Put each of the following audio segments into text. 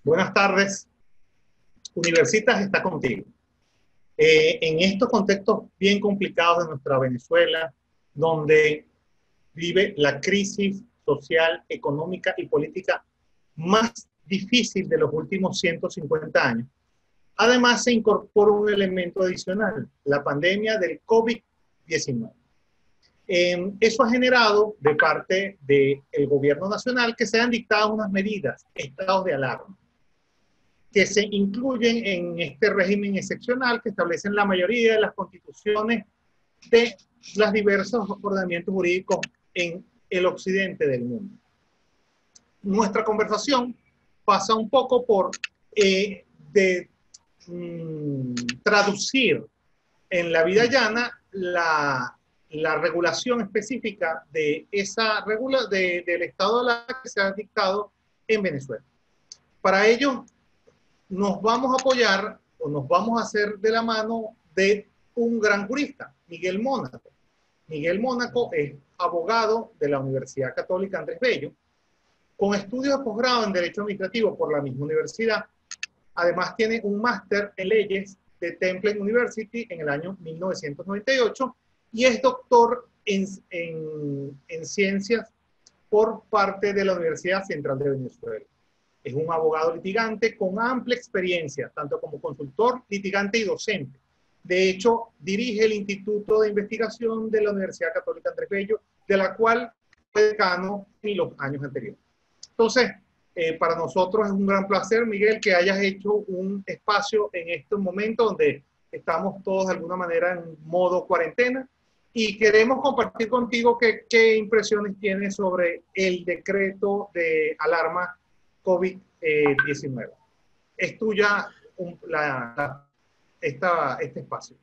Buenas tardes. Universitas está contigo. En estos contextos bien complicados de nuestra Venezuela, donde vive la crisis social, económica y política más difícil de los últimos 150 años, además se incorpora un elemento adicional, la pandemia del COVID-19. Eso ha generado de parte del gobierno nacional que se han dictado unas medidas, estados de alarma, que se incluyen en este régimen excepcional que establecen la mayoría de las constituciones de los diversos ordenamientos jurídicos en el occidente del mundo. Nuestra conversación pasa un poco por traducir en la vida llana la regulación específica de esa del estado de alarma que se ha dictado en Venezuela. Para ello, nos vamos a apoyar o nos vamos a hacer de la mano de un gran jurista, Miguel Mónaco. Miguel Mónaco es abogado de la Universidad Católica Andrés Bello, con estudios de posgrado en Derecho Administrativo por la misma universidad. Además tiene un máster en leyes de Temple University en el año 1998 y es doctor en ciencias por parte de la Universidad Central de Venezuela. Es un abogado litigante con amplia experiencia, tanto como consultor, litigante y docente. De hecho, dirige el Instituto de Investigación de la Universidad Católica Andrés Bello, de la cual fue decano en los años anteriores. Entonces, para nosotros es un gran placer, Miguel, que hayas hecho un espacio en este momento donde estamos todos de alguna manera en modo cuarentena y queremos compartir contigo qué impresiones tienes sobre el decreto de alarma COVID-19. Es tuya este espacio.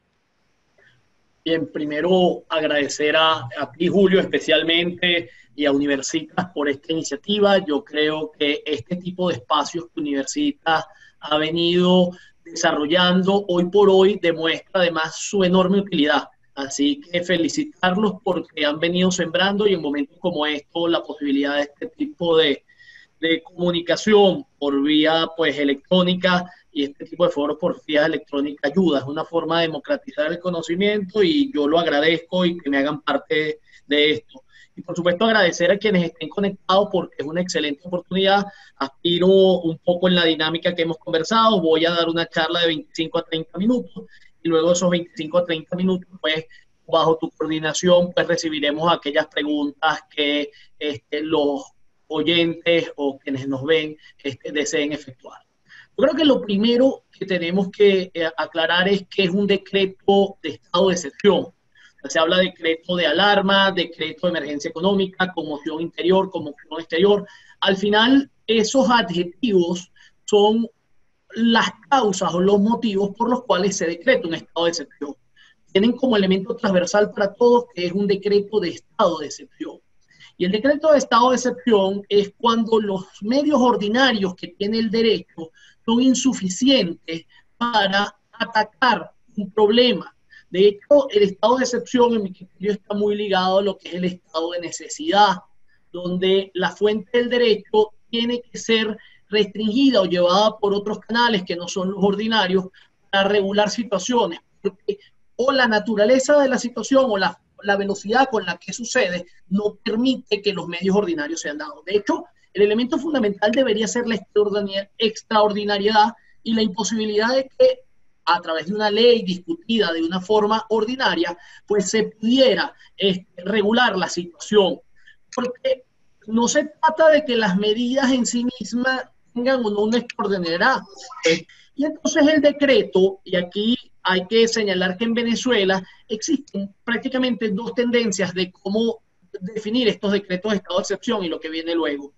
Bien, primero agradecer a ti, Julio, especialmente, y a Universitas por esta iniciativa. Yo creo que este tipo de espacios que Universitas ha venido desarrollando hoy por hoy demuestra además su enorme utilidad. Así que felicitarlos porque han venido sembrando y en momentos como estos la posibilidad de este tipo de comunicación por vía pues electrónica y este tipo de foros por vía electrónica ayuda, es una forma de democratizar el conocimiento y yo lo agradezco y que me hagan parte de esto. Y por supuesto agradecer a quienes estén conectados porque es una excelente oportunidad. Aspiro un poco en la dinámica que hemos conversado, voy a dar una charla de 25 a 30 minutos y luego de esos 25 a 30 minutos pues bajo tu coordinación pues recibiremos aquellas preguntas que los oyentes o quienes nos ven deseen efectuar. Yo creo que lo primero que tenemos que aclarar es que es un decreto de estado de excepción. Se habla de decreto de alarma, decreto de emergencia económica, conmoción interior, conmoción exterior. Al final, esos adjetivos son las causas o los motivos por los cuales se decreta un estado de excepción. Tienen como elemento transversal para todos que es un decreto de estado de excepción. Y el decreto de estado de excepción es cuando los medios ordinarios que tiene el derecho son insuficientes para atacar un problema. De hecho, el estado de excepción en mi criterio está muy ligado a lo que es el estado de necesidad, donde la fuente del derecho tiene que ser restringida o llevada por otros canales que no son los ordinarios para regular situaciones, porque o la naturaleza de la situación o la velocidad con la que sucede no permite que los medios ordinarios sean dados. De hecho, el elemento fundamental debería ser la extraordinariedad y la imposibilidad de que a través de una ley discutida de una forma ordinaria, pues se pudiera regular la situación. Porque no se trata de que las medidas en sí mismas tengan o no una extraordinariedad. Y entonces el decreto, y aquí hay que señalar que en Venezuela existen prácticamente dos tendencias de cómo definir estos decretos de estado de excepción y lo que viene luego.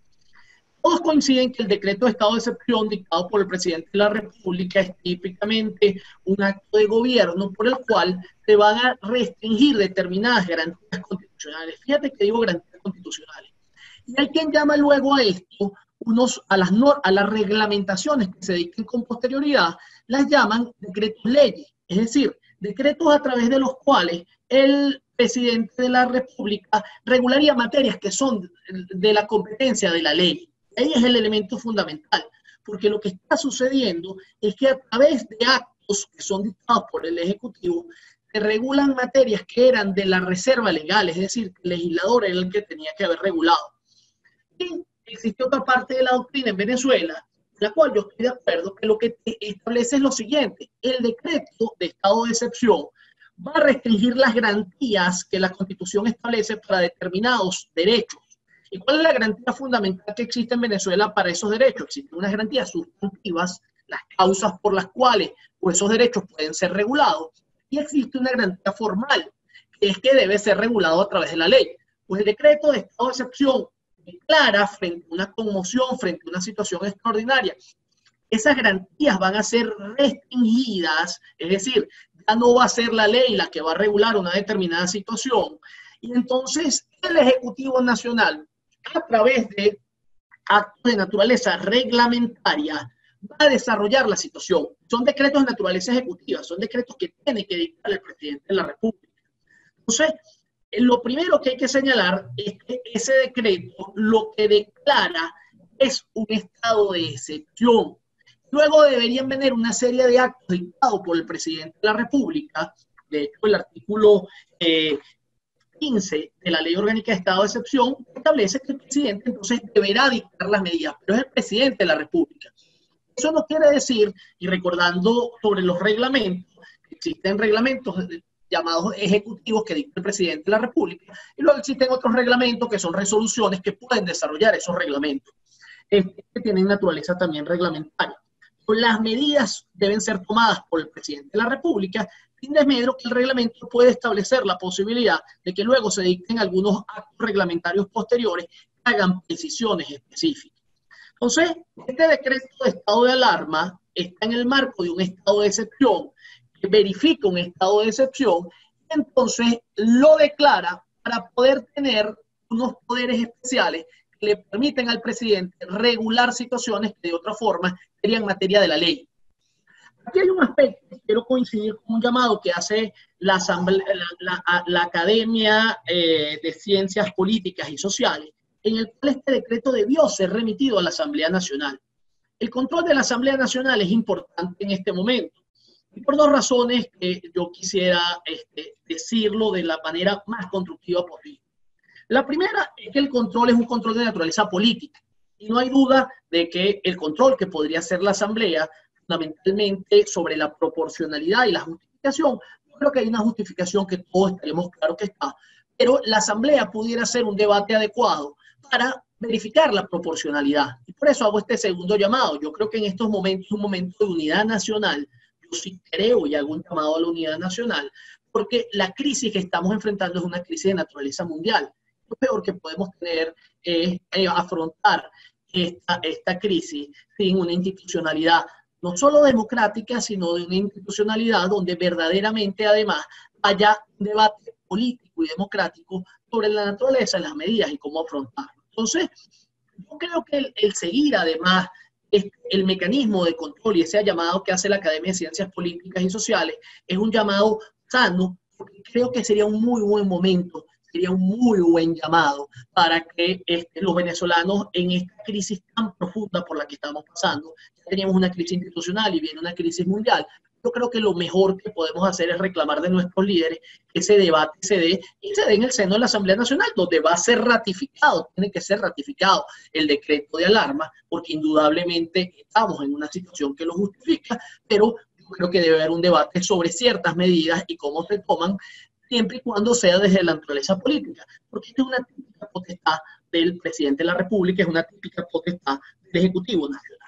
Todos coinciden que el decreto de estado de excepción dictado por el presidente de la República es típicamente un acto de gobierno por el cual se van a restringir determinadas garantías constitucionales. Fíjate que digo garantías constitucionales. Y hay quien llama luego a esto, a las reglamentaciones que se dicten con posterioridad, las llaman decretos leyes. Es decir, decretos a través de los cuales el presidente de la República regularía materias que son de la competencia de la ley. Ahí es el elemento fundamental, porque lo que está sucediendo es que a través de actos que son dictados por el Ejecutivo, se regulan materias que eran de la reserva legal, es decir, que el legislador era el que tenía que haber regulado. Y existe otra parte de la doctrina en Venezuela, la cual yo estoy de acuerdo, que lo que establece es lo siguiente: el decreto de estado de excepción va a restringir las garantías que la Constitución establece para determinados derechos. ¿Y cuál es la garantía fundamental que existe en Venezuela para esos derechos? Existen unas garantías sustantivas, las causas por las cuales esos derechos pueden ser regulados, y existe una garantía formal, que es que debe ser regulado a través de la ley. Pues el decreto de estado de excepción declara, frente a una conmoción, frente a una situación extraordinaria, esas garantías van a ser restringidas, es decir, ya no va a ser la ley la que va a regular una determinada situación, y entonces el Ejecutivo Nacional, a través de actos de naturaleza reglamentaria, va a desarrollar la situación. Son decretos de naturaleza ejecutiva, son decretos que tiene que dictar el presidente de la República. Entonces, lo primero que hay que señalar es que ese decreto lo que declara es un estado de excepción. Luego deberían venir una serie de actos dictados por el presidente de la República. De hecho, el artículo 15 de la Ley Orgánica de Estado de Excepción establece que el presidente entonces deberá dictar las medidas, pero es el presidente de la República. Eso no quiere decir, y recordando sobre los reglamentos, existen reglamentos llamados ejecutivos que dicta el presidente de la República, y luego existen otros reglamentos que son resoluciones que pueden desarrollar esos reglamentos, que tienen naturaleza también reglamentaria. Las medidas deben ser tomadas por el presidente de la República, sin desmedro que el reglamento puede establecer la posibilidad de que luego se dicten algunos actos reglamentarios posteriores que hagan precisiones específicas. Entonces, este decreto de estado de alarma está en el marco de un estado de excepción, que verifica un estado de excepción, y entonces lo declara para poder tener unos poderes especiales que le permiten al presidente regular situaciones que de otra forma serían materia de la ley. Aquí hay un aspecto, quiero coincidir con un llamado que hace la Academia de Ciencias Políticas y Sociales, en el cual este decreto debió ser remitido a la Asamblea Nacional. El control de la Asamblea Nacional es importante en este momento, y por dos razones que yo quisiera decirlo de la manera más constructiva posible. La primera es que el control es un control de naturaleza política, y no hay duda de que el control que podría hacer la Asamblea, fundamentalmente sobre la proporcionalidad y la justificación, yo creo que hay una justificación que todos tenemos claro que está, pero la Asamblea pudiera hacer un debate adecuado para verificar la proporcionalidad. Y por eso hago este segundo llamado. Yo creo que en estos momentos es un momento de unidad nacional. Yo sí creo y hago un llamado a la unidad nacional, porque la crisis que estamos enfrentando es una crisis de naturaleza mundial. Lo peor que podemos tener es afrontar esta crisis sin una institucionalidad no solo democrática, sino de una institucionalidad donde verdaderamente además haya un debate político y democrático sobre la naturaleza de las medidas y cómo afrontarlo. Entonces, yo creo que el seguir además el mecanismo de control y ese llamado que hace la Academia de Ciencias Políticas y Sociales es un llamado sano, porque creo que sería un muy buen momento, sería un muy buen llamado para que los venezolanos en esta crisis tan profunda por la que estamos pasando, ya teníamos una crisis institucional y viene una crisis mundial, yo creo que lo mejor que podemos hacer es reclamar de nuestros líderes que ese debate se dé y se dé en el seno de la Asamblea Nacional, donde va a ser ratificado, tiene que ser ratificado el decreto de alarma, porque indudablemente estamos en una situación que lo justifica, pero yo creo que debe haber un debate sobre ciertas medidas y cómo se toman, siempre y cuando sea desde la naturaleza política, porque esta es una típica potestad del presidente de la República, es una típica potestad del Ejecutivo Nacional.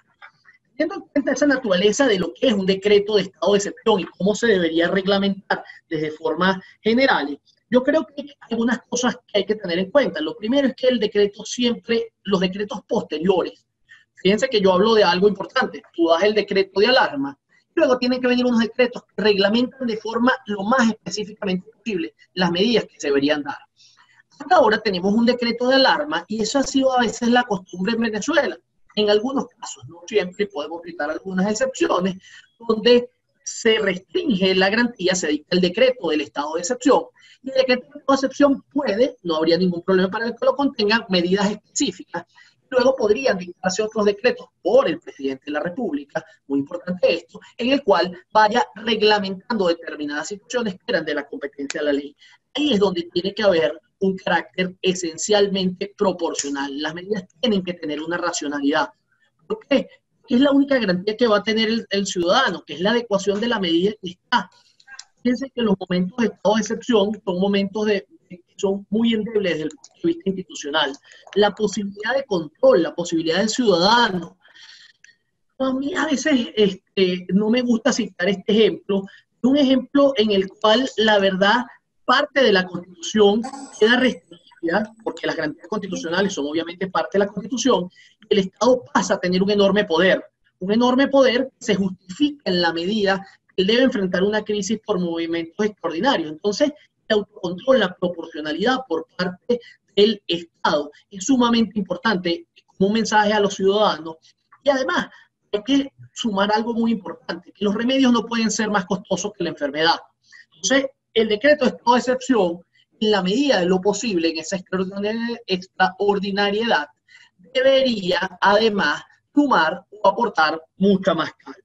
Teniendo en cuenta esa naturaleza de lo que es un decreto de estado de excepción y cómo se debería reglamentar desde formas generales, yo creo que hay algunas cosas que hay que tener en cuenta. Lo primero es que el decreto siempre, los decretos posteriores, fíjense que yo hablo de algo importante, tú das el decreto de alarma, luego tienen que venir unos decretos que reglamentan de forma lo más específicamente posible las medidas que se deberían dar. Hasta ahora tenemos un decreto de alarma y eso ha sido a veces la costumbre en Venezuela. En algunos casos, no siempre, podemos citar algunas excepciones, donde se restringe la garantía, se dicta el decreto del estado de excepción. Y el decreto de estado de excepción puede, no habría ningún problema para que lo contengan, medidas específicas Luego podrían dictarse otros decretos por el presidente de la República, muy importante esto, en el cual vaya reglamentando determinadas situaciones que eran de la competencia de la ley. Ahí es donde tiene que haber un carácter esencialmente proporcional. Las medidas tienen que tener una racionalidad. ¿Por qué? Que es la única garantía que va a tener el ciudadano, que es la adecuación de la medida que está. Fíjense que los momentos de estado de excepción son momentos que son muy endebles desde el punto de vista institucional. La posibilidad de control, la posibilidad del ciudadano. A mí a veces no me gusta citar este ejemplo, un ejemplo en el cual la verdad parte de la Constitución queda restringida, porque las garantías constitucionales son obviamente parte de la Constitución, y el Estado pasa a tener un enorme poder que se justifica en la medida que él debe enfrentar una crisis por movimientos extraordinarios. Entonces, el autocontrol, la proporcionalidad por parte del Estado es sumamente importante como un mensaje a los ciudadanos. Y además, hay que sumar algo muy importante, que los remedios no pueden ser más costosos que la enfermedad. Entonces, el decreto de estado de excepción, en la medida de lo posible, en esa extraordinariedad, debería además sumar o aportar mucha más calma.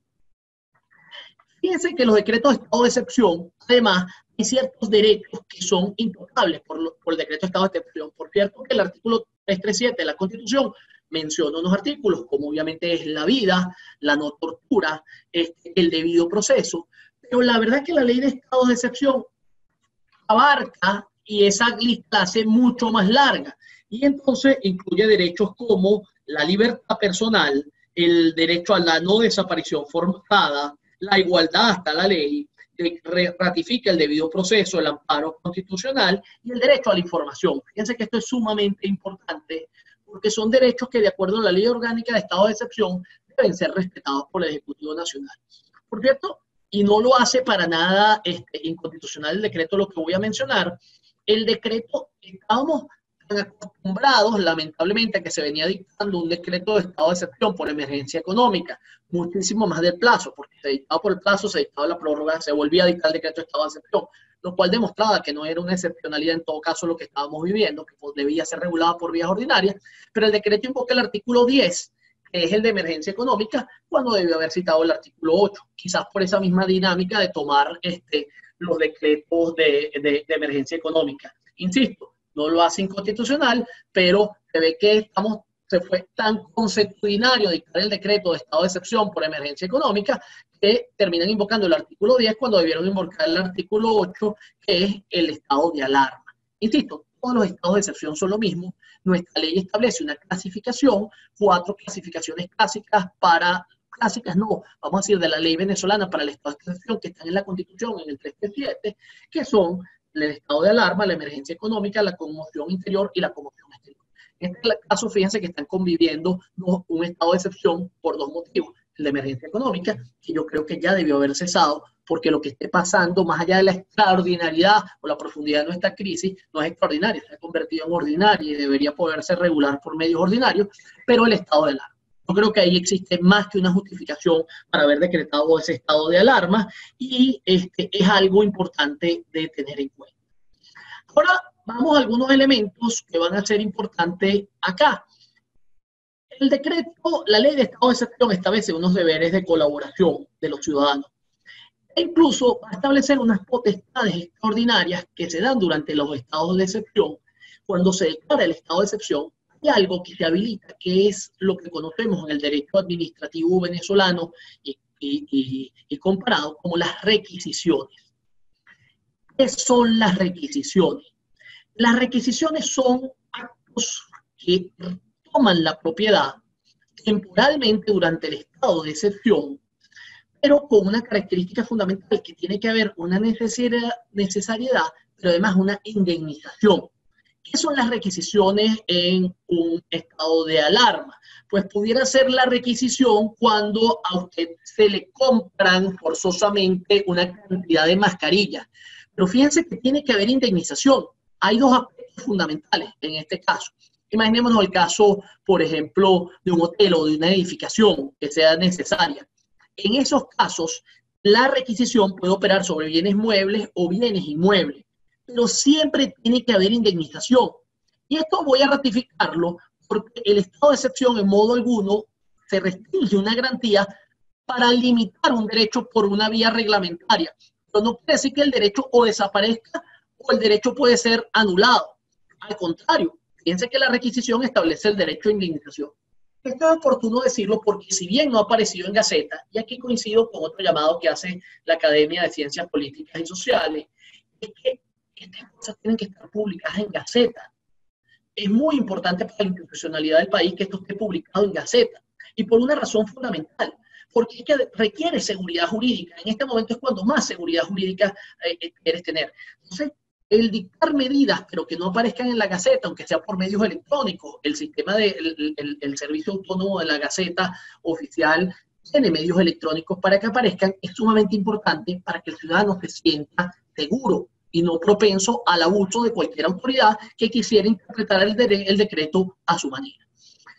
Fíjense que los decretos de estado de excepción, además, hay ciertos derechos que son intocables por el decreto de estado de excepción. Por cierto, que el artículo 337 de la Constitución menciona unos artículos, como obviamente es la vida, la no tortura, el debido proceso, pero la verdad es que la ley de estados de excepción abarca y esa lista la hace mucho más larga, y entonces incluye derechos como la libertad personal, el derecho a la no desaparición forzada, la igualdad hasta la ley, ratifica el debido proceso, el amparo constitucional y el derecho a la información. Fíjense que esto es sumamente importante porque son derechos que, de acuerdo a la Ley Orgánica de Estado de Excepción, deben ser respetados por el Ejecutivo Nacional. Por cierto, y no lo hace para nada inconstitucional el decreto, lo que voy a mencionar, el decreto, estábamos tan acostumbrados, lamentablemente, a que se venía dictando un decreto de estado de excepción por emergencia económica, muchísimo más del plazo, porque se dictaba por el plazo, se dictaba la prórroga, se volvía a dictar el decreto de estado de excepción, lo cual demostraba que no era una excepcionalidad en todo caso lo que estábamos viviendo, que debía ser regulado por vías ordinarias, pero el decreto invoca el artículo 10, que es el de emergencia económica, cuando debió haber citado el artículo 8, quizás por esa misma dinámica de tomar los decretos de emergencia económica. Insisto, no lo hace inconstitucional, pero se ve que se fue tan consuetudinario dictar el decreto de estado de excepción por emergencia económica que terminan invocando el artículo 10 cuando debieron invocar el artículo 8, que es el estado de alarma. Insisto, todos los estados de excepción son lo mismo. Nuestra ley establece una clasificación, 4 clasificaciones clásicas no, vamos a decir de la ley venezolana para el estado de excepción que están en la Constitución, en el 337, que son el estado de alarma, la emergencia económica, la conmoción interior y la conmoción exterior. En este caso, fíjense que están conviviendo un estado de excepción por 2 motivos. El de emergencia económica, que yo creo que ya debió haber cesado, porque lo que esté pasando, más allá de la extraordinariedad o la profundidad de nuestra crisis, no es extraordinaria, se ha convertido en ordinaria y debería poderse regular por medios ordinarios, pero el estado de alarma. Yo creo que ahí existe más que una justificación para haber decretado ese estado de alarma y es algo importante de tener en cuenta. Ahora vamos a algunos elementos que van a ser importantes acá. El decreto, la ley de estado de excepción establece unos deberes de colaboración de los ciudadanos e incluso va a establecer unas potestades extraordinarias que se dan durante los estados de excepción. Cuando se declara el estado de excepción, hay algo que se habilita, que es lo que conocemos en el derecho administrativo venezolano y comparado como las requisiciones. ¿Qué son las requisiciones? Las requisiciones son actos que toman la propiedad temporalmente durante el estado de excepción, pero con una característica fundamental, que tiene que haber una necesariedad, pero además una indemnización. ¿Qué son las requisiciones en un estado de alarma? Pues pudiera ser la requisición cuando a usted se le compran forzosamente una cantidad de mascarillas. Pero fíjense que tiene que haber indemnización. Hay 2 aspectos fundamentales en este caso. Imaginémonos el caso, por ejemplo, de un hotel o de una edificación que sea necesaria. En esos casos, la requisición puede operar sobre bienes muebles o bienes inmuebles, pero siempre tiene que haber indemnización. Y esto voy a ratificarlo porque el estado de excepción en modo alguno se restringe una garantía para limitar un derecho por una vía reglamentaria. Pero no quiere decir que el derecho o desaparezca o el derecho puede ser anulado. Al contrario, fíjense que la requisición establece el derecho a indemnización. Esto es oportuno decirlo porque si bien no ha aparecido en Gaceta, y aquí coincido con otro llamado que hace la Academia de Ciencias Políticas y Sociales, es que estas cosas tienen que estar publicadas en Gaceta. Es muy importante para la institucionalidad del país que esto esté publicado en Gaceta. Y por una razón fundamental, porque es que requiere seguridad jurídica. En este momento es cuando más seguridad jurídica quieres tener. Entonces, el dictar medidas, pero que no aparezcan en la Gaceta, aunque sea por medios electrónicos, el sistema el servicio autónomo de la Gaceta oficial tiene medios electrónicos para que aparezcan, es sumamente importante para que el ciudadano se sienta seguro y no propenso al abuso de cualquier autoridad que quisiera interpretar el decreto a su manera.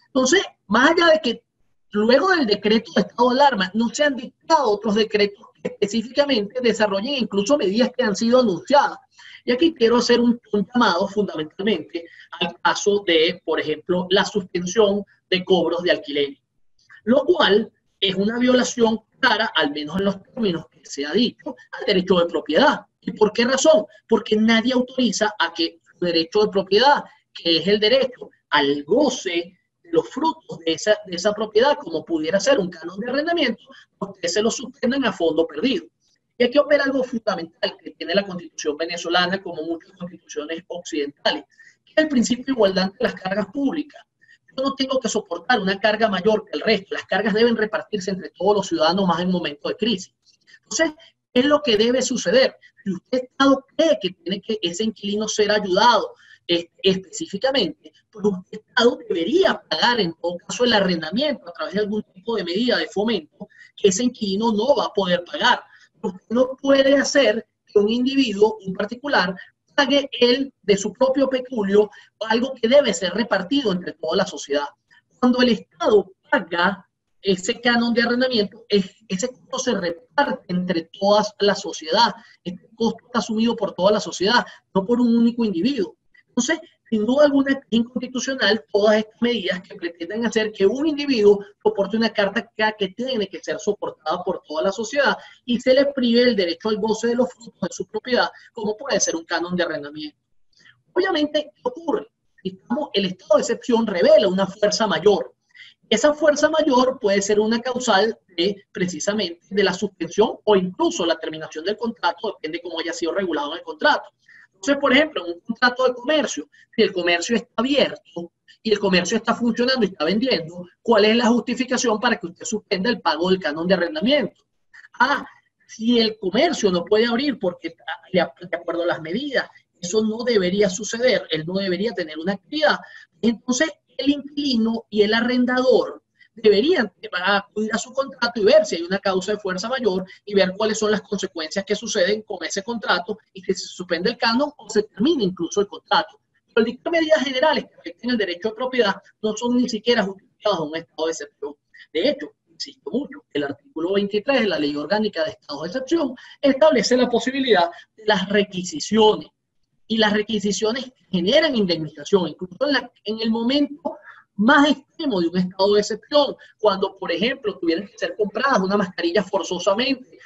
Entonces, más allá de que luego del decreto de estado de alarma no se han dictado otros decretos que específicamente desarrollen incluso medidas que han sido anunciadas. Y aquí quiero hacer un llamado fundamentalmente al caso de, por ejemplo, la suspensión de cobros de alquiler, lo cual es una violación clara, al menos en los términos que se ha dicho, al derecho de propiedad. ¿Y por qué razón? Porque nadie autoriza a que su derecho de propiedad, que es el derecho al goce de los frutos de esa propiedad, como pudiera ser un canon de arrendamiento, ustedes se lo suspendan a fondo perdido. Y aquí opera algo fundamental que tiene la Constitución venezolana, como muchas constituciones occidentales, que es el principio de igualdad de las cargas públicas. Yo no tengo que soportar una carga mayor que el resto. Las cargas deben repartirse entre todos los ciudadanos, más en momentos de crisis. Entonces, ¿qué es lo que debe suceder? Si usted Estado cree que tiene que ese inquilino ser ayudado específicamente, pues un Estado debería pagar en todo caso el arrendamiento a través de algún tipo de medida de fomento que ese inquilino no va a poder pagar. Usted no puede hacer que un individuo, un particular, pague él de su propio peculio algo que debe ser repartido entre toda la sociedad. Cuando el Estado paga ese canon de arrendamiento, ese costo se reparte entre toda la sociedad. Este costo está asumido por toda la sociedad, no por un único individuo. Entonces, sin duda alguna, es inconstitucional todas estas medidas que pretenden hacer que un individuo soporte una carga que tiene que ser soportada por toda la sociedad y se le prive el derecho al goce de los frutos de su propiedad, como puede ser un canon de arrendamiento. Obviamente, ¿qué ocurre? El estado de excepción revela una fuerza mayor. Esa fuerza mayor puede ser una causal precisamente de la suspensión o incluso la terminación del contrato, depende de cómo haya sido regulado en el contrato. Entonces, por ejemplo, en un contrato de comercio, si el comercio está abierto y el comercio está funcionando y está vendiendo, ¿cuál es la justificación para que usted suspenda el pago del canon de arrendamiento? Si el comercio no puede abrir porque de acuerdo a las medidas, eso no debería suceder, él no debería tener una actividad. Entonces, el inquilino y el arrendador deberían acudir a su contrato y ver si hay una causa de fuerza mayor y ver cuáles son las consecuencias que suceden con ese contrato y que se suspende el canon o se termine incluso el contrato. Pero el dictar medidas generales que afecten el derecho de propiedad no son ni siquiera justificadas en un estado de excepción. De hecho, insisto mucho, el artículo 23 de la Ley Orgánica de Estados de Excepción establece la posibilidad de las requisiciones. Y las requisiciones generan indemnización, incluso en el momento más extremo de un estado de excepción, cuando, por ejemplo, tuvieran que ser compradas una mascarilla forzosamente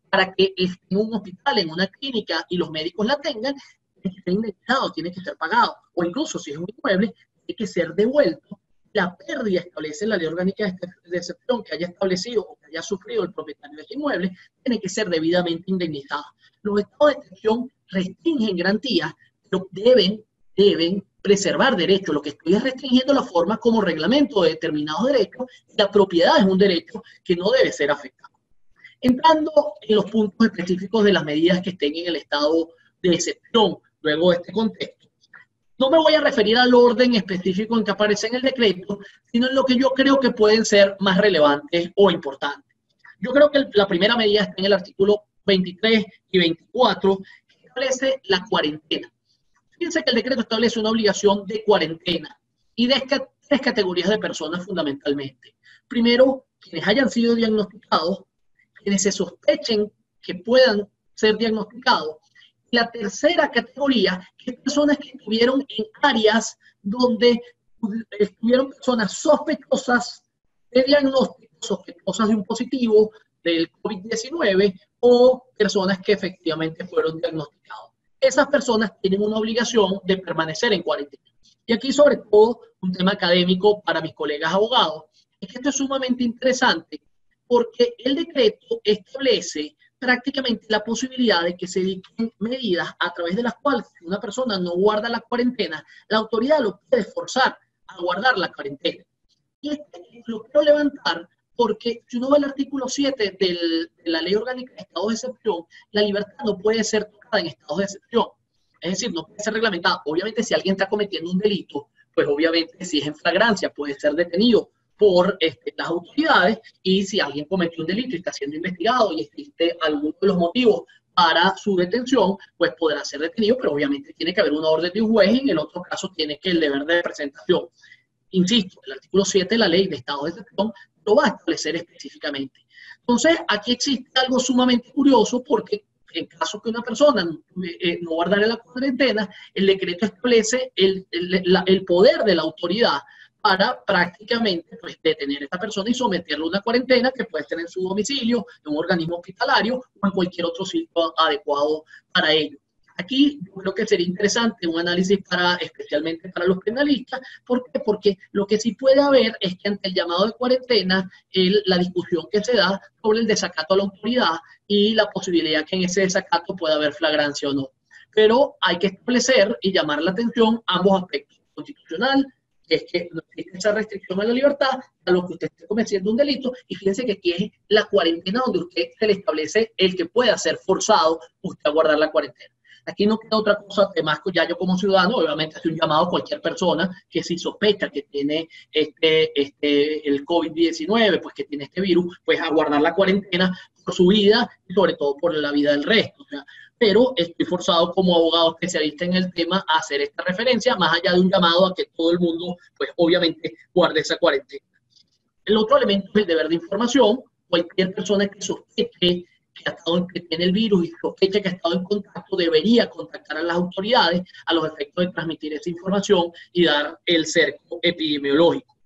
para que esté en un hospital, en una clínica, y los médicos la tengan, tiene que ser indemnizado, tiene que ser pagado. O incluso, si es un inmueble, tiene que ser devuelto. La pérdida establece la Ley Orgánica de Excepción que haya establecido o que haya sufrido el propietario de ese inmueble, tiene que ser debidamente indemnizada. Los estados de excepción restringen garantías, pero deben preservar derechos. Lo que estoy es restringiendo la forma como reglamento de determinados derechos. La propiedad es un derecho que no debe ser afectado. Entrando en los puntos específicos de las medidas que estén en el estado de excepción, luego de este contexto, no me voy a referir al orden específico en que aparece en el decreto, sino en lo que yo creo que pueden ser más relevantes o importantes. Yo creo que la primera medida está en el artículo 23 y 24, que establece la cuarentena. Fíjense que el decreto establece una obligación de cuarentena y de tres categorías de personas fundamentalmente. Primero, quienes hayan sido diagnosticados, quienes se sospechen que puedan ser diagnosticados. La tercera categoría, que es personas que estuvieron en áreas donde estuvieron personas sospechosas de diagnóstico, sospechosas de un positivo del COVID-19 o personas que efectivamente fueron diagnosticados. Esas personas tienen una obligación de permanecer en cuarentena. Y aquí, sobre todo, un tema académico para mis colegas abogados, es que esto es sumamente interesante porque el decreto establece prácticamente la posibilidad de que se dicten medidas a través de las cuales, si una persona no guarda la cuarentena, la autoridad lo puede forzar a guardar la cuarentena. Y esto lo quiero levantar porque si uno ve el artículo 7 de la Ley Orgánica de Estados de Excepción, la libertad no puede ser tocada en estados de excepción. Es decir, no puede ser reglamentada. Obviamente, si alguien está cometiendo un delito, pues obviamente si es en flagrancia puede ser detenido por las autoridades, y si alguien cometió un delito y está siendo investigado y existe alguno de los motivos para su detención, pues podrá ser detenido, pero obviamente tiene que haber una orden de un juez y en el otro caso tiene que el deber de presentación. Insisto, el artículo 7 de la ley de estado de excepción lo va a establecer específicamente. Entonces, aquí existe algo sumamente curioso porque en caso que una persona no guardara la cuarentena, el decreto establece el poder de la autoridad para prácticamente pues, detener a esta persona y someterlo a una cuarentena que puede estar en su domicilio, en un organismo hospitalario o en cualquier otro sitio adecuado para ello. Aquí yo creo que sería interesante un análisis especialmente para los penalistas. ¿Por qué? Porque lo que sí puede haber es que ante el llamado de cuarentena, la discusión que se da sobre el desacato a la autoridad y la posibilidad que en ese desacato pueda haber flagrancia o no. Pero hay que establecer y llamar la atención ambos aspectos: constitucional, que es que no existe esa restricción a la libertad a lo que usted esté cometiendo un delito, y fíjense que aquí es la cuarentena donde usted se le establece el que pueda ser forzado usted a guardar la cuarentena. Aquí no queda otra cosa, además que ya yo como ciudadano, obviamente hace un llamado a cualquier persona que si sospecha que tiene el COVID-19, pues que tiene este virus, pues a guardar la cuarentena por su vida y sobre todo por la vida del resto. O sea, pero estoy forzado como abogado especialista en el tema a hacer esta referencia, más allá de un llamado a que todo el mundo, pues obviamente, guarde esa cuarentena. El otro elemento es el deber de información. Cualquier persona que sospeche que tiene el virus y sospecha que ha estado en contacto, debería contactar a las autoridades a los efectos de transmitir esa información y dar el cerco epidemiológico.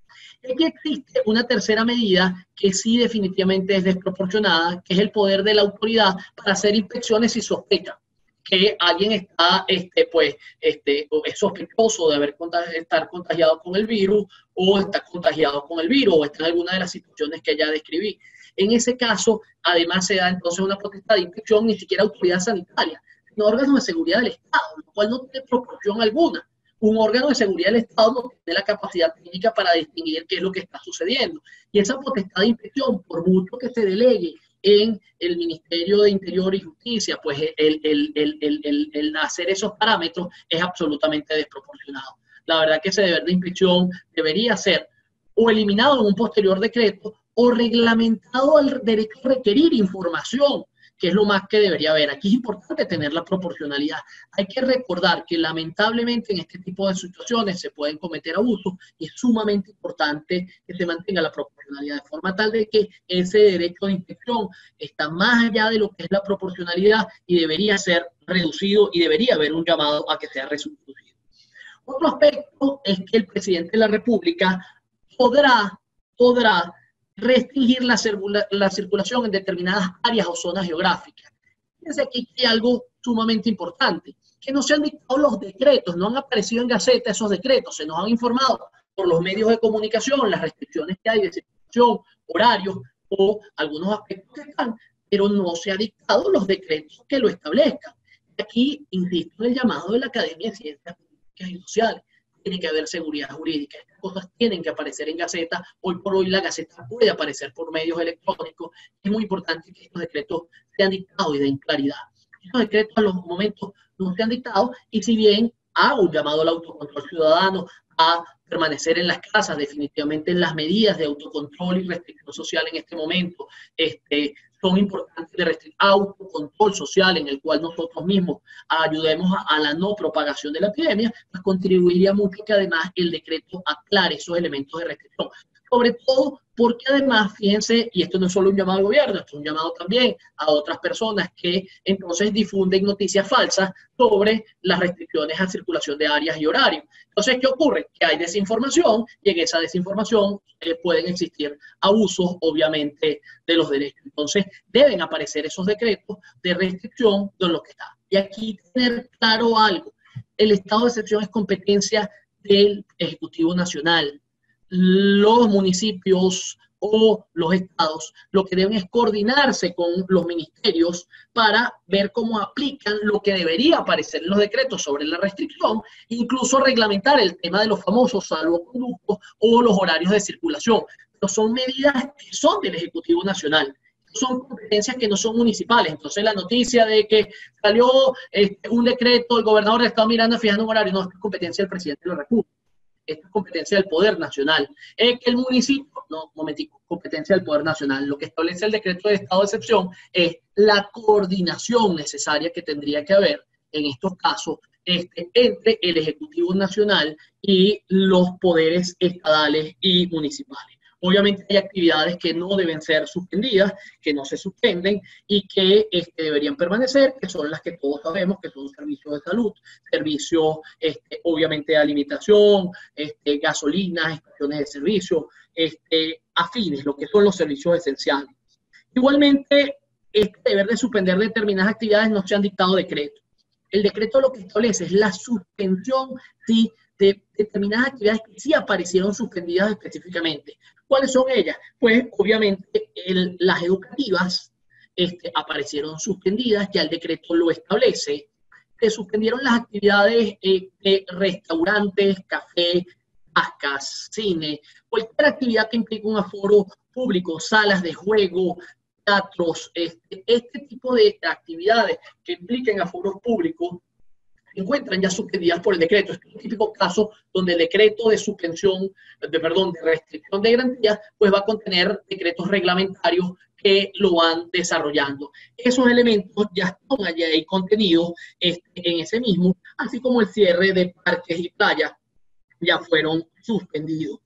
Aquí existe una tercera medida que sí definitivamente es desproporcionada, que es el poder de la autoridad para hacer inspecciones si sospecha que alguien está, o es sospechoso de estar contagiado con el virus, o está contagiado con el virus, o está en alguna de las situaciones que ya describí. En ese caso, además, se da entonces una potestad de inspección, ni siquiera autoridad sanitaria, sino órgano de seguridad del Estado, lo cual no tiene proporción alguna. Un órgano de seguridad del Estado no tiene la capacidad técnica para distinguir qué es lo que está sucediendo. Y esa potestad de inspección, por mucho que se delegue en el Ministerio de Interior y Justicia, pues el hacer esos parámetros es absolutamente desproporcionado. La verdad que ese deber de inspección debería ser o eliminado en un posterior decreto o reglamentado al derecho a requerir información, que es lo más que debería haber. Aquí es importante tener la proporcionalidad. Hay que recordar que lamentablemente en este tipo de situaciones se pueden cometer abusos y es sumamente importante que se mantenga la proporcionalidad, de forma tal de que ese derecho de inspección está más allá de lo que es la proporcionalidad y debería ser reducido y debería haber un llamado a que sea reducido. Otro aspecto es que el presidente de la República podrá restringir la circulación en determinadas áreas o zonas geográficas. Fíjense aquí que hay algo sumamente importante, que no se han dictado los decretos, no han aparecido en Gaceta esos decretos, se nos han informado por los medios de comunicación las restricciones que hay de circulación, horarios o algunos aspectos que están, pero no se han dictado los decretos que lo establezcan. Aquí insisto en el llamado de la Academia de Ciencias Políticas y Sociales. Tiene que haber seguridad jurídica. Estas cosas tienen que aparecer en Gaceta. Hoy por hoy la Gaceta puede aparecer por medios electrónicos. Es muy importante que estos decretos sean dictados y den claridad. Estos decretos a los momentos no se han dictado, y si bien hago un llamado al autocontrol ciudadano a permanecer en las casas, definitivamente las medidas de autocontrol y restricción social en este momento son importantes de restringir, autocontrol social en el cual nosotros mismos ayudemos a la no propagación de la epidemia, pues contribuiría mucho que además el decreto aclare esos elementos de restricción. Sobre todo porque además, fíjense, y esto no es solo un llamado al gobierno, esto es un llamado también a otras personas que entonces difunden noticias falsas sobre las restricciones a circulación de áreas y horarios. Entonces, ¿qué ocurre? Que hay desinformación y en esa desinformación pueden existir abusos, obviamente, de los derechos. Entonces, deben aparecer esos decretos de restricción de lo que está. Y aquí tener claro algo. El estado de excepción es competencia del Ejecutivo Nacional. Los municipios o los estados lo que deben es coordinarse con los ministerios para ver cómo aplican lo que debería aparecer en los decretos sobre la restricción, incluso reglamentar el tema de los famosos salvoconductos o los horarios de circulación. Pero son medidas que son del Ejecutivo Nacional. Son competencias que no son municipales. Entonces la noticia de que salió un decreto, el gobernador del estado Miranda fijando un horario, no, es competencia del presidente de la República. Esta es competencia del Poder Nacional. Que el municipio, no, momentico, competencia del Poder Nacional. Lo que establece el decreto de estado de excepción es la coordinación necesaria que tendría que haber en estos casos entre el Ejecutivo Nacional y los poderes estadales y municipales. Obviamente hay actividades que no deben ser suspendidas, que no se suspenden y que deberían permanecer, que son las que todos sabemos, que son servicios de salud, servicios obviamente de alimentación, gasolinas, estaciones de servicio, afines, lo que son los servicios esenciales. Igualmente, este deber de suspender determinadas actividades no se han dictado decretos. El decreto lo que establece es la suspensión, sí, de determinadas actividades que sí aparecieron suspendidas específicamente. ¿Cuáles son ellas? Pues obviamente las educativas aparecieron suspendidas, ya el decreto lo establece. Se suspendieron las actividades de restaurantes, café, cascas, cine, cualquier actividad que implique un aforo público, salas de juego, teatros, este tipo de actividades que impliquen aforos públicos se encuentran ya suspendidas por el decreto. Este es un típico caso donde el decreto de suspensión, de restricción de garantías, pues va a contener decretos reglamentarios que lo van desarrollando. Esos elementos ya están allá ahí contenidos en ese mismo, así como el cierre de parques y playas ya fueron suspendidos.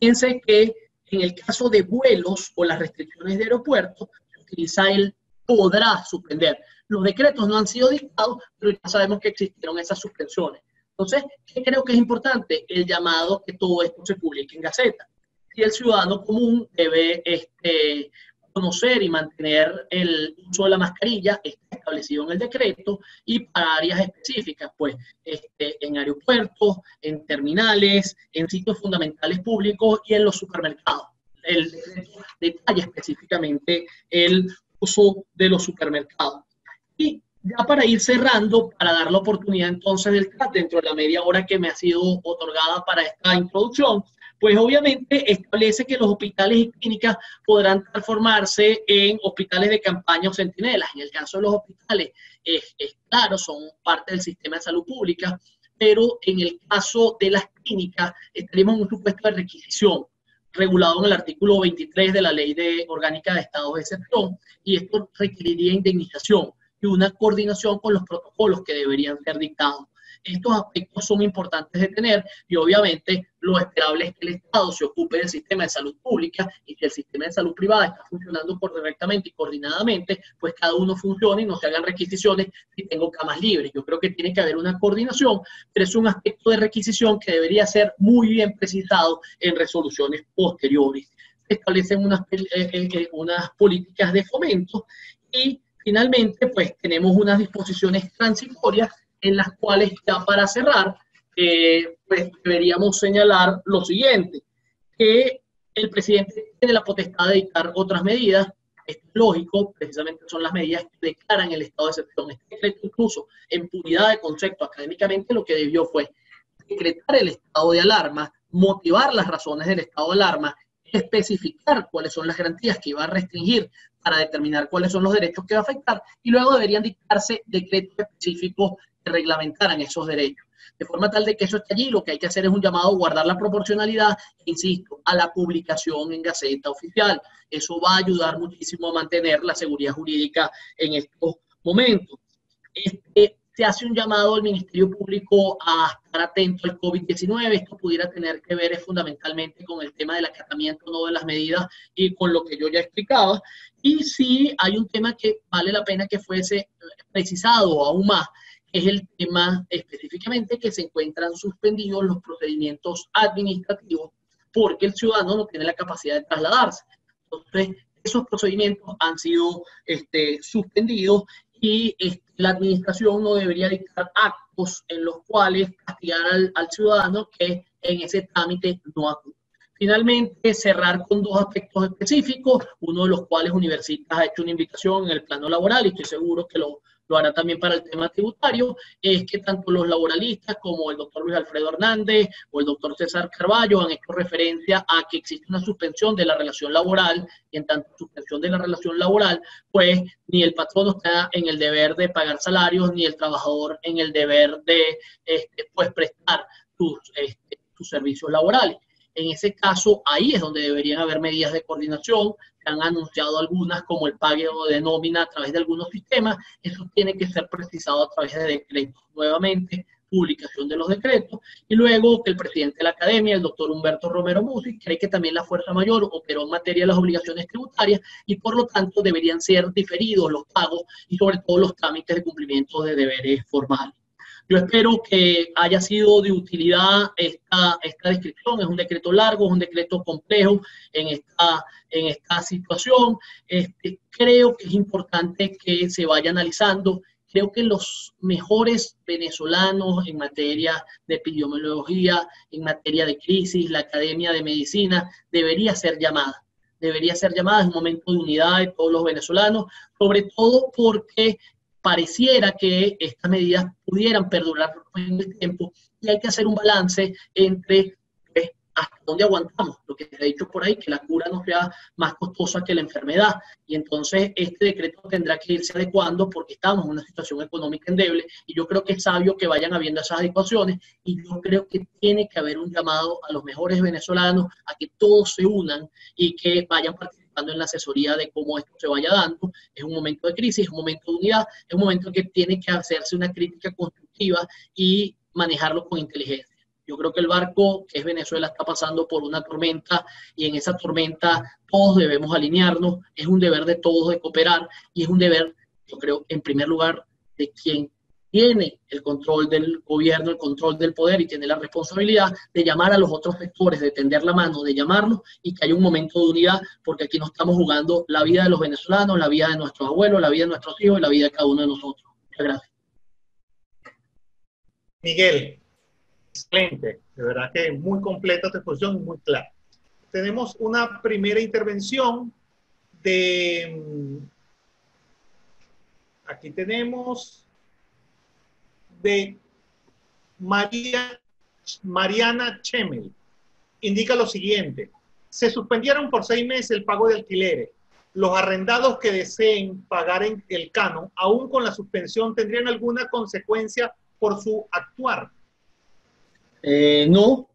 Fíjense que en el caso de vuelos o las restricciones de aeropuertos, se utiliza el podrá suspender. Los decretos no han sido dictados, pero ya sabemos que existieron esas suspensiones. Entonces, ¿qué creo que es importante? El llamado que todo esto se publique en Gaceta. Y el ciudadano común debe conocer y mantener el uso de la mascarilla, está establecido en el decreto, y para áreas específicas, pues en aeropuertos, en terminales, en sitios fundamentales públicos y en los supermercados. El decreto detalla específicamente el uso de los supermercados. Y ya para ir cerrando, para dar la oportunidad entonces del chat dentro de la media hora que me ha sido otorgada para esta introducción, pues obviamente establece que los hospitales y clínicas podrán transformarse en hospitales de campaña o centinelas. En el caso de los hospitales, claro, son parte del sistema de salud pública, pero en el caso de las clínicas estaríamos en un supuesto de requisición regulado en el artículo 23 de la Ley Orgánica de Estados de Excepción, y esto requeriría indemnización y una coordinación con los protocolos que deberían ser dictados. Estos aspectos son importantes de tener y obviamente lo esperable es que el Estado se ocupe del sistema de salud pública y que el sistema de salud privada está funcionando correctamente y coordinadamente, pues cada uno funcione y no se hagan requisiciones si tengo camas libres. Yo creo que tiene que haber una coordinación, pero es un aspecto de requisición que debería ser muy bien precisado en resoluciones posteriores. Se establecen unas políticas de fomento y finalmente pues tenemos unas disposiciones transitorias en las cuales, ya para cerrar, pues deberíamos señalar lo siguiente, que el presidente tiene la potestad de dictar otras medidas. Es lógico, precisamente son las medidas que declaran el estado de excepción. Este decreto, incluso en puridad de concepto académicamente, lo que debió fue decretar el estado de alarma, motivar las razones del estado de alarma, especificar cuáles son las garantías que iba a restringir para determinar cuáles son los derechos que va a afectar, y luego deberían dictarse decretos específicos que reglamentaran esos derechos. De forma tal de que eso esté allí, lo que hay que hacer es un llamado a guardar la proporcionalidad, insisto, a la publicación en Gaceta Oficial. Eso va a ayudar muchísimo a mantener la seguridad jurídica en estos momentos. se hace un llamado al Ministerio Público a estar atento al COVID-19. Esto pudiera tener que ver fundamentalmente con el tema del acatamiento no de las medidas y con lo que yo ya explicaba. Y sí hay un tema que vale la pena que fuese precisado aún más, que es el tema específicamente que se encuentran suspendidos los procedimientos administrativos porque el ciudadano no tiene la capacidad de trasladarse. Entonces, esos procedimientos han sido suspendidos y la administración no debería dictar actos en los cuales castigar al ciudadano que en ese trámite no acude. Finalmente, cerrar con dos aspectos específicos, uno de los cuales Universitas ha hecho una invitación en el plano laboral y estoy seguro que lo hará también para el tema tributario, es que tanto los laboralistas como el doctor Luis Alfredo Hernández o el doctor César Carballo han hecho referencia a que existe una suspensión de la relación laboral, y en tanto suspensión de la relación laboral, pues ni el patrono está en el deber de pagar salarios, ni el trabajador en el deber de pues prestar sus servicios laborales. En ese caso, ahí es donde deberían haber medidas de coordinación. Se han anunciado algunas, como el pago de nómina a través de algunos sistemas. Eso tiene que ser precisado a través de decretos. Nuevamente, publicación de los decretos. Y luego que el presidente de la academia, el doctor Humberto Romero Musi, cree que también la fuerza mayor operó en materia de las obligaciones tributarias y por lo tanto deberían ser diferidos los pagos y sobre todo los trámites de cumplimiento de deberes formales. Yo espero que haya sido de utilidad esta descripción. Es un decreto largo, es un decreto complejo en esta situación. Creo que es importante que se vaya analizando. Creo que los mejores venezolanos en materia de epidemiología, en materia de crisis, la Academia de Medicina, debería ser llamada. Debería ser llamada, es un momento de unidad de todos los venezolanos, sobre todo porque pareciera que estas medidas pudieran perdurar en el tiempo y hay que hacer un balance entre hasta dónde aguantamos, lo que se ha dicho por ahí, que la cura no sea más costosa que la enfermedad, y entonces este decreto tendrá que irse adecuando porque estamos en una situación económica endeble, y yo creo que es sabio que vayan habiendo esas adecuaciones, y yo creo que tiene que haber un llamado a los mejores venezolanos a que todos se unan y que vayan participando en la asesoría de cómo esto se vaya dando. Es un momento de crisis, es un momento de unidad, es un momento que tiene que hacerse una crítica constructiva y manejarlo con inteligencia. Yo creo que el barco, que es Venezuela, está pasando por una tormenta y en esa tormenta todos debemos alinearnos. Es un deber de todos de cooperar y es un deber, yo creo, en primer lugar, de quien tiene el control del gobierno, el control del poder y tiene la responsabilidad de llamar a los otros sectores, de tender la mano, de llamarlos y que haya un momento de unidad, porque aquí no estamos jugando la vida de los venezolanos, la vida de nuestros abuelos, la vida de nuestros hijos y la vida de cada uno de nosotros. Muchas gracias. Miguel, excelente, de verdad que muy completa tu exposición y muy clara. Tenemos una primera intervención aquí tenemos de Mariana Chemel. Indica lo siguiente: se suspendieron por 6 meses el pago de alquileres. Los arrendados que deseen pagar en el canon, aún con la suspensión, ¿tendrían alguna consecuencia por su actuar? No.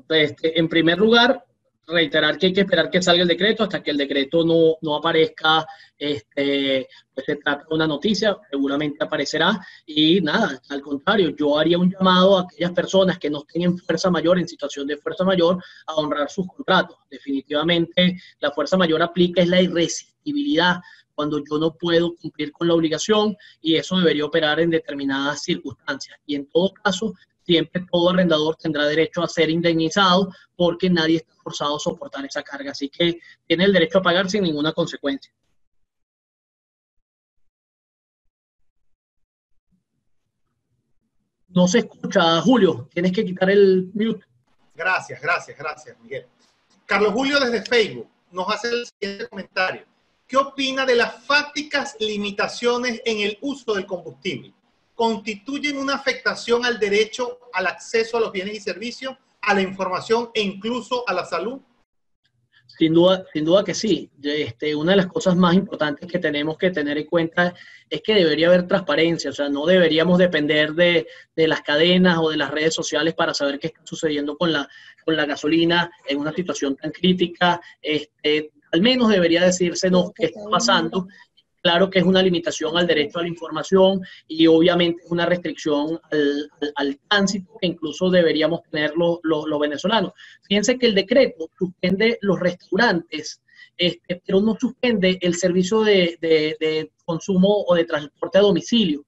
En primer lugar, reiterar que hay que esperar que salga el decreto. Hasta que el decreto no aparezca, pues se trata de una noticia, seguramente aparecerá. Y nada, al contrario, yo haría un llamado a aquellas personas que no estén en fuerza mayor, en situación de fuerza mayor, a honrar sus contratos. Definitivamente, la fuerza mayor aplica es la irresistibilidad, cuando yo no puedo cumplir con la obligación, y eso debería operar en determinadas circunstancias. Y en todo caso, siempre todo arrendador tendrá derecho a ser indemnizado porque nadie está forzado a soportar esa carga. Así que tiene el derecho a pagar sin ninguna consecuencia. No se escucha, Julio. Tienes que quitar el mute. Gracias, Miguel. Carlos Julio desde Facebook nos hace el siguiente comentario. ¿Qué opina de las fácticas limitaciones en el uso del combustible? ¿Constituyen una afectación al derecho al acceso a los bienes y servicios, a la información e incluso a la salud? Sin duda que sí. Una de las cosas más importantes que tenemos que tener en cuenta es que debería haber transparencia. O sea, no deberíamos depender de las cadenas o de las redes sociales para saber qué está sucediendo con la gasolina en una situación tan crítica. Al menos debería decírsenos qué está pasando claro que es una limitación al derecho a la información y obviamente es una restricción al tránsito que incluso deberíamos tener los venezolanos. Fíjense que el decreto suspende los restaurantes, pero no suspende el servicio de consumo o de transporte a domicilio.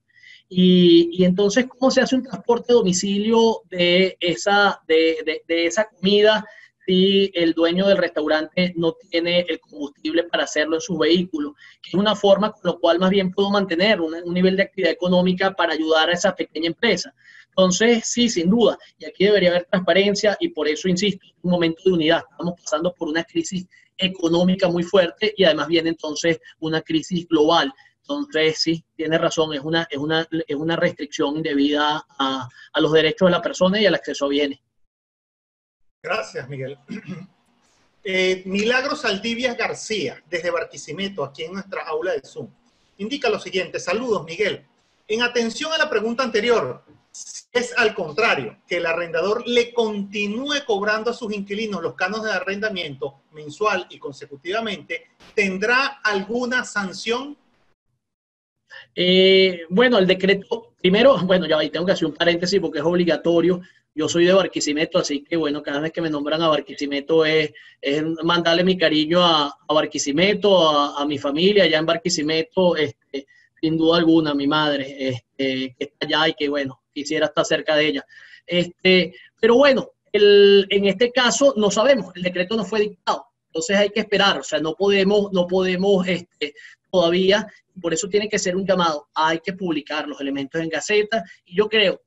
Y entonces, ¿cómo se hace un transporte a domicilio de esa comida si el dueño del restaurante no tiene el combustible para hacerlo en su vehículo? Que es una forma con la cual más bien puedo mantener un nivel de actividad económica para ayudar a esa pequeña empresa. Entonces, sí, sin duda, y aquí debería haber transparencia y por eso insisto, es un momento de unidad. Estamos pasando por una crisis económica muy fuerte y además viene entonces una crisis global. Entonces, sí, tiene razón, es una restricción indebida a los derechos de la persona y al acceso a bienes. Gracias, Miguel. Milagros Saldivias García, desde Barquisimeto, aquí en nuestra aula de Zoom, indica lo siguiente. Saludos, Miguel. En atención a la pregunta anterior, si es al contrario, que el arrendador le continúe cobrando a sus inquilinos los canos de arrendamiento mensual y consecutivamente, ¿tendrá alguna sanción? Bueno, el decreto, primero, bueno, ya ahí tengo que hacer un paréntesis porque es obligatorio. Yo soy de Barquisimeto, así que bueno, cada vez que me nombran a Barquisimeto es mandarle mi cariño a Barquisimeto, a mi familia allá en Barquisimeto, sin duda alguna, a mi madre, que está allá y que bueno, quisiera estar cerca de ella. Pero bueno, en este caso no sabemos, el decreto no fue dictado, entonces hay que esperar, o sea, no podemos todavía, por eso tiene que ser un llamado, hay que publicar los elementos en Gaceta, y yo creo,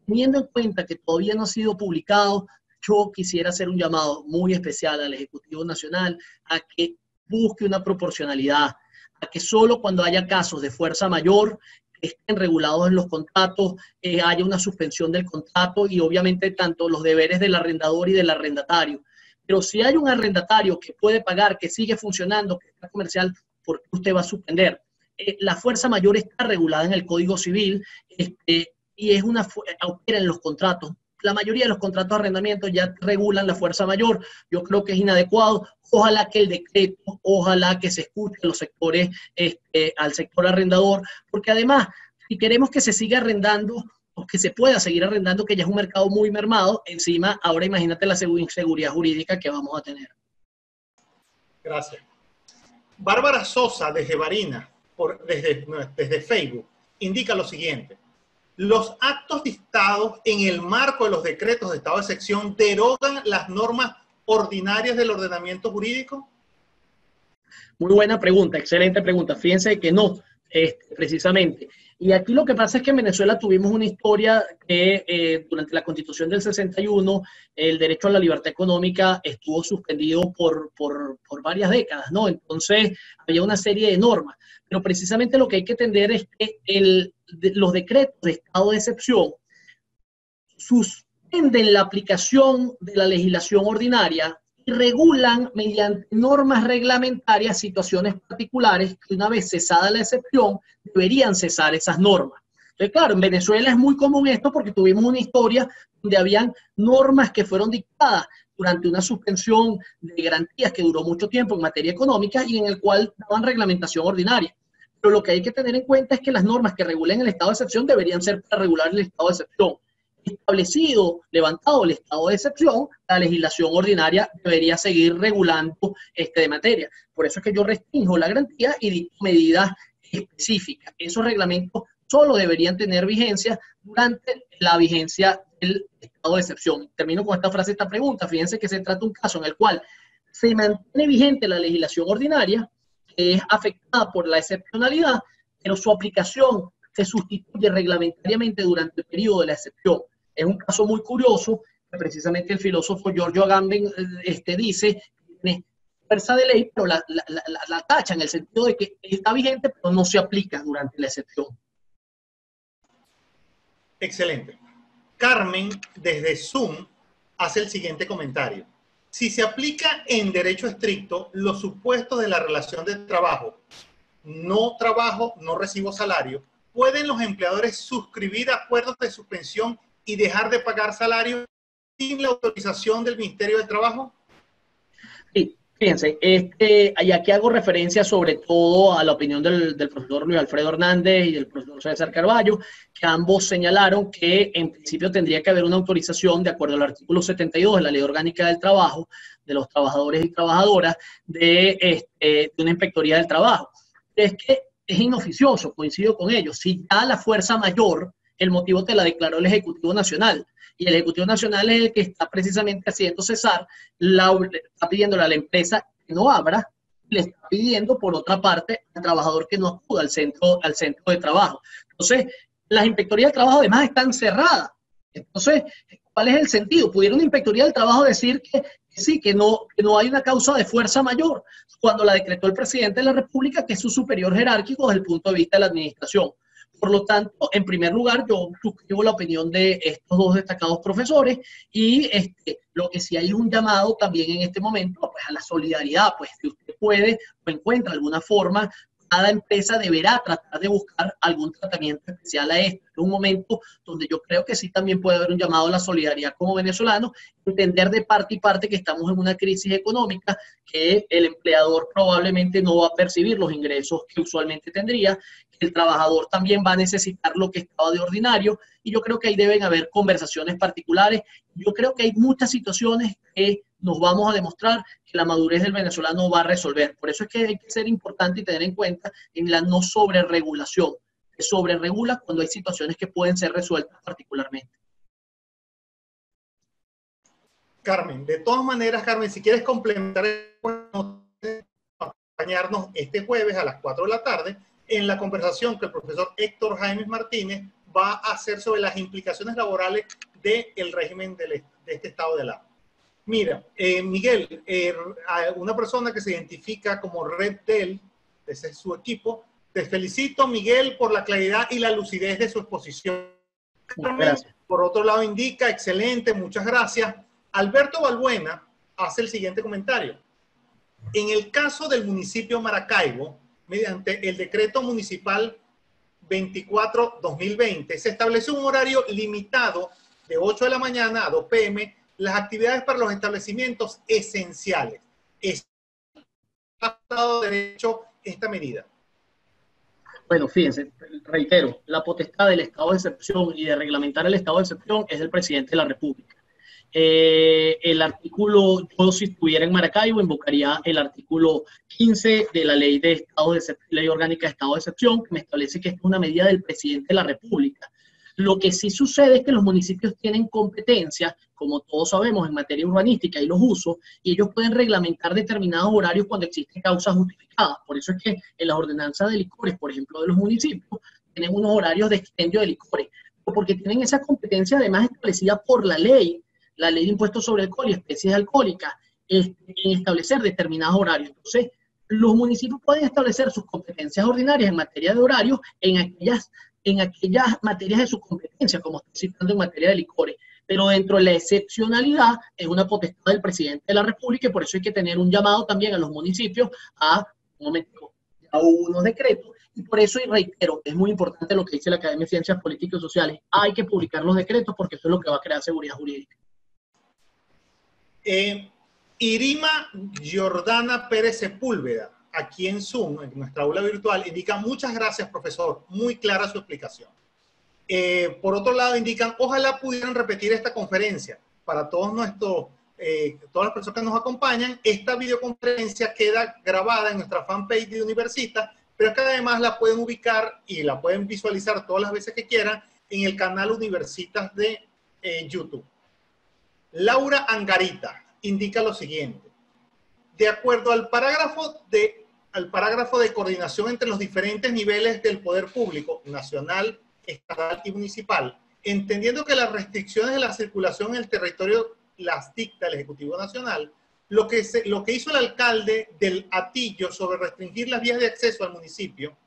teniendo en cuenta que todavía no ha sido publicado, yo quisiera hacer un llamado muy especial al Ejecutivo Nacional a que busque una proporcionalidad, a que solo cuando haya casos de fuerza mayor que estén regulados en los contratos, haya una suspensión del contrato y obviamente tanto los deberes del arrendador y del arrendatario. Pero si hay un arrendatario que puede pagar, que sigue funcionando, que está comercial, ¿por qué usted va a suspender? La fuerza mayor está regulada en el Código Civil y es opera en los contratos. La mayoría de los contratos de arrendamiento ya regulan la fuerza mayor. Yo creo que es inadecuado. Ojalá que el decreto, ojalá que se escuche a los sectores, al sector arrendador, porque además, si queremos que se siga arrendando, o que se pueda seguir arrendando, que ya es un mercado muy mermado, encima, ahora imagínate la inseguridad jurídica que vamos a tener. Gracias. Bárbara Sosa, desde Barina, desde Facebook, indica lo siguiente. Los actos dictados en el marco de los decretos de estado de excepción derogan las normas ordinarias del ordenamiento jurídico. Muy buena pregunta, excelente pregunta. Fíjense que no, precisamente. Y aquí lo que pasa es que en Venezuela tuvimos una historia que durante la Constitución del 61 el derecho a la libertad económica estuvo suspendido por varias décadas, ¿no? Entonces había una serie de normas, pero precisamente lo que hay que entender es que los decretos de estado de excepción suspenden la aplicación de la legislación ordinaria y regulan mediante normas reglamentarias situaciones particulares que una vez cesada la excepción deberían cesar esas normas. Entonces, claro, en Venezuela es muy común esto porque tuvimos una historia donde habían normas que fueron dictadas durante una suspensión de garantías que duró mucho tiempo en materia económica y en el cual daban reglamentación ordinaria. Pero lo que hay que tener en cuenta es que las normas que regulen el estado de excepción deberían ser para regular el estado de excepción. Establecido, levantado el estado de excepción, la legislación ordinaria debería seguir regulando de materia. Por eso es que yo restringo la garantía y dicto medidas específicas. Esos reglamentos solo deberían tener vigencia durante la vigencia del estado de excepción. Termino con esta frase, esta pregunta. Fíjense que se trata de un caso en el cual se mantiene vigente la legislación ordinaria, que es afectada por la excepcionalidad, pero su aplicación se sustituye reglamentariamente durante el periodo de la excepción. Es un caso muy curioso, que precisamente el filósofo Giorgio Agamben dice que tiene fuerza de ley, pero la tacha en el sentido de que está vigente, pero no se aplica durante la excepción. Excelente. Carmen, desde Zoom, hace el siguiente comentario. Si se aplica en derecho estricto los supuestos de la relación de trabajo, no recibo salario, ¿pueden los empleadores suscribir acuerdos de suspensión y dejar de pagar salario sin la autorización del Ministerio del Trabajo? Sí, Fíjense, y aquí hago referencia sobre todo a la opinión del profesor Luis Alfredo Hernández y del profesor César Carballo, que ambos señalaron que en principio tendría que haber una autorización de acuerdo al artículo 72 de la Ley Orgánica del Trabajo, de los trabajadores y trabajadoras, de una inspectoría del trabajo. Es que es inoficioso, coincido con ellos. Si ya la fuerza mayor, el motivo te la declaró el Ejecutivo Nacional, y el Ejecutivo Nacional es el que está precisamente haciendo cesar, está pidiéndole a la empresa que no abra, le está pidiendo por otra parte al trabajador que no acuda al centro de trabajo. Entonces, las inspectorías del trabajo además están cerradas. Entonces, ¿cuál es el sentido? ¿Pudiera una inspectoría del trabajo decir que sí, que no hay una causa de fuerza mayor, cuando la decretó el presidente de la República, que es su superior jerárquico desde el punto de vista de la administración? Por lo tanto, en primer lugar, yo suscribo la opinión de estos dos destacados profesores y lo que sí hay es un llamado también en este momento pues, a la solidaridad, pues si usted puede o encuentra alguna forma, cada empresa deberá tratar de buscar algún tratamiento especial a esto. Es un momento donde yo creo que sí también puede haber un llamado a la solidaridad como venezolanos, entender de parte y parte que estamos en una crisis económica, que el empleador probablemente no va a percibir los ingresos que usualmente tendría, que el trabajador también va a necesitar lo que estaba de ordinario, y yo creo que ahí deben haber conversaciones particulares. Yo creo que hay muchas situaciones que nos vamos a demostrar que la madurez del venezolano va a resolver. Por eso es que hay que ser importante y tener en cuenta en la no sobreregulación. Se sobreregula cuando hay situaciones que pueden ser resueltas particularmente. Carmen, de todas maneras, Carmen, si quieres complementar, acompañarnos este jueves a las 4 de la tarde en la conversación que el profesor Héctor Jaime Martínez va a hacer sobre las implicaciones laborales del régimen de este estado de alarma. Mira, Miguel, una persona que se identifica como Red Del, ese es su equipo, te felicito, Miguel, por la claridad y la lucidez de su exposición. Gracias. Por otro lado, indica, excelente, muchas gracias. Alberto Balbuena hace el siguiente comentario. En el caso del municipio Maracaibo, mediante el decreto municipal 24-2020, se establece un horario limitado de 8 de la mañana a 2 p.m. las actividades para los establecimientos esenciales. ¿Ha dado derecho esta medida? Bueno, fíjense, reitero, la potestad del estado de excepción y de reglamentar el estado de excepción es del presidente de la República. El artículo, yo si estuviera en Maracaibo, invocaría el artículo 15 de la ley ley orgánica de estado de excepción, que me establece que es una medida del presidente de la República. Lo que sí sucede es que los municipios tienen competencia, como todos sabemos, en materia urbanística y los usos, y ellos pueden reglamentar determinados horarios cuando existen causas justificadas. Por eso es que en las ordenanzas de licores, por ejemplo, de los municipios, tienen unos horarios de expendio de licores, porque tienen esa competencia además establecida por la ley de impuestos sobre alcohol y especies alcohólicas, en establecer determinados horarios. Entonces, los municipios pueden establecer sus competencias ordinarias en materia de horarios en aquellas materias de su competencia, como estoy citando en materia de licores, pero dentro de la excepcionalidad es una potestad del presidente de la República, y por eso hay que tener un llamado también a los municipios a unos decretos, y por eso, y reitero, es muy importante lo que dice la Academia de Ciencias Políticas y Sociales, hay que publicar los decretos porque eso es lo que va a crear seguridad jurídica. Irima Jordana Pérez Sepúlveda, aquí en Zoom, en nuestra aula virtual, indica: muchas gracias, profesor, muy clara su explicación. Por otro lado, indican: ojalá pudieran repetir esta conferencia para todas las personas que nos acompañan. Esta videoconferencia queda grabada en nuestra fanpage de Universitas, pero es que además la pueden ubicar y la pueden visualizar todas las veces que quieran en el canal Universitas de YouTube. Laura Angarita indica lo siguiente: de acuerdo al parágrafo de coordinación entre los diferentes niveles del poder público, nacional, estatal y municipal, entendiendo que las restricciones de la circulación en el territorio las dicta el Ejecutivo Nacional, lo que hizo el alcalde del Hatillo sobre restringir las vías de acceso al municipio,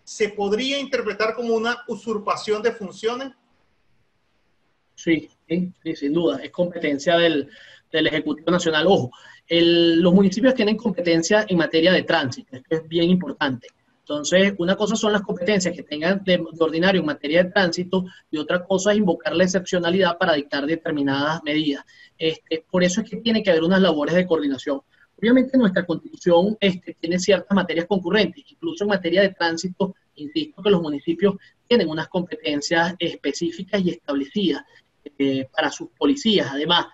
¿se podría interpretar como una usurpación de funciones? Sí, sin duda, es competencia del Ejecutivo Nacional. Ojo, los municipios tienen competencia en materia de tránsito, esto es bien importante. Entonces, una cosa son las competencias que tengan de ordinario en materia de tránsito, y otra cosa es invocar la excepcionalidad para dictar determinadas medidas. Por eso es que tiene que haber unas labores de coordinación. Obviamente nuestra Constitución tiene ciertas materias concurrentes, incluso en materia de tránsito, insisto que los municipios tienen unas competencias específicas y establecidas para sus policías, además,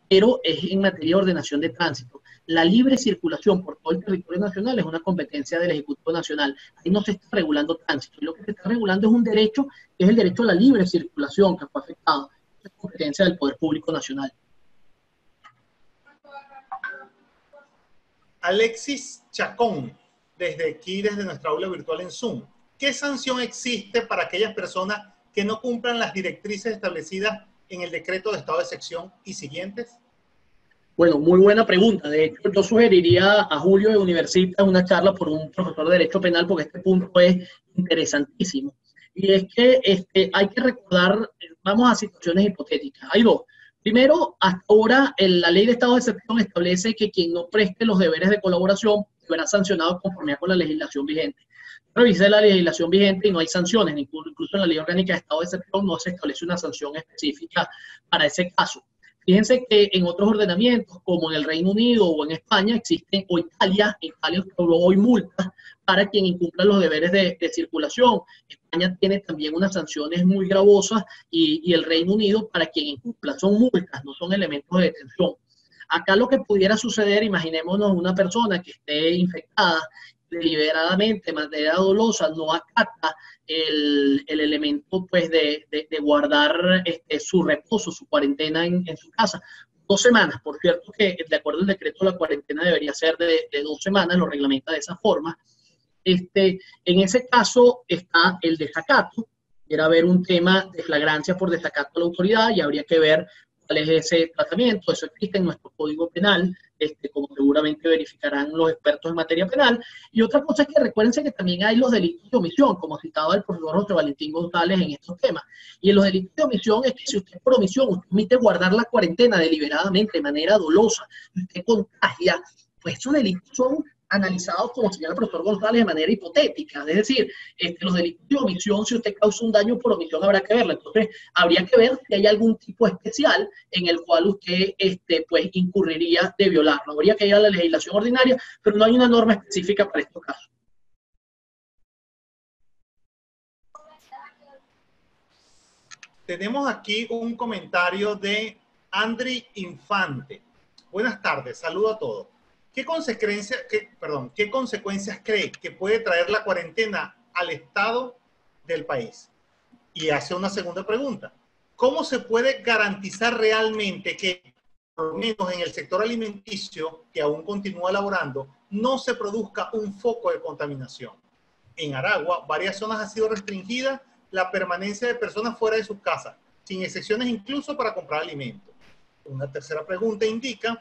pero es en materia de ordenación de tránsito. La libre circulación por todo el territorio nacional es una competencia del Ejecutivo Nacional. Ahí no se está regulando tránsito. Lo que se está regulando es un derecho, que es el derecho a la libre circulación, que fue afectado. Es competencia del Poder Público Nacional. Alexis Chacón, desde aquí, desde nuestra aula virtual en Zoom. ¿Qué sanción existe para aquellas personas que no cumplan las directrices establecidas en el decreto de estado de excepción y siguientes? Bueno, muy buena pregunta. De hecho, yo sugeriría a Julio de Universita una charla por un profesor de Derecho Penal, porque este punto es interesantísimo. Y es que hay que recordar, vamos a situaciones hipotéticas. Hay dos. Primero, hasta ahora la ley de estado de excepción establece que quien no preste los deberes de colaboración será sancionado conforme con la legislación vigente. Revisé la legislación vigente y no hay sanciones, incluso en la ley orgánica de estado de excepción no se establece una sanción específica para ese caso. Fíjense que en otros ordenamientos, como en el Reino Unido o en España, existen, o Italia aprobó hoy multas para quien incumpla los deberes de circulación. España tiene también unas sanciones muy gravosas y el Reino Unido para quien incumpla. Son multas, no son elementos de detención. Acá lo que pudiera suceder, imaginémonos una persona que esté infectada deliberadamente, de manera dolosa, no acata el elemento pues de guardar su reposo, su cuarentena en su casa. 2 semanas, por cierto que de acuerdo al decreto la cuarentena debería ser de 2 semanas, lo reglamenta de esa forma. En ese caso está el desacato, era ver un tema de flagrancia por desacato a la autoridad y habría que ver cuál es ese tratamiento. Eso existe en nuestro Código Penal, como seguramente verificarán los expertos en materia penal. Y otra cosa es que recuérdense que también hay los delitos de omisión, como citaba el profesor José Valentín González en estos temas. Y en los delitos de omisión es que si usted por omisión usted omite guardar la cuarentena deliberadamente de manera dolosa, y usted contagia, pues esos delitos son analizados, como señala el profesor González, de manera hipotética. Es decir, los delitos de omisión, si usted causa un daño por omisión, habrá que verlo. Entonces, habría que ver si hay algún tipo especial en el cual usted pues, incurriría de violarlo. Habría que ir a la legislación ordinaria, pero no hay una norma específica para estos casos. Tenemos aquí un comentario de Andri Infante. Buenas tardes, saludo a todos. ¿Qué consecuencias cree que puede traer la cuarentena al estado del país? Y hace una segunda pregunta. ¿Cómo se puede garantizar realmente que, por lo menos en el sector alimenticio, que aún continúa laborando, no se produzca un foco de contaminación? En Aragua, varias zonas ha sido restringida la permanencia de personas fuera de sus casas, sin excepciones incluso para comprar alimentos. Una tercera pregunta indica: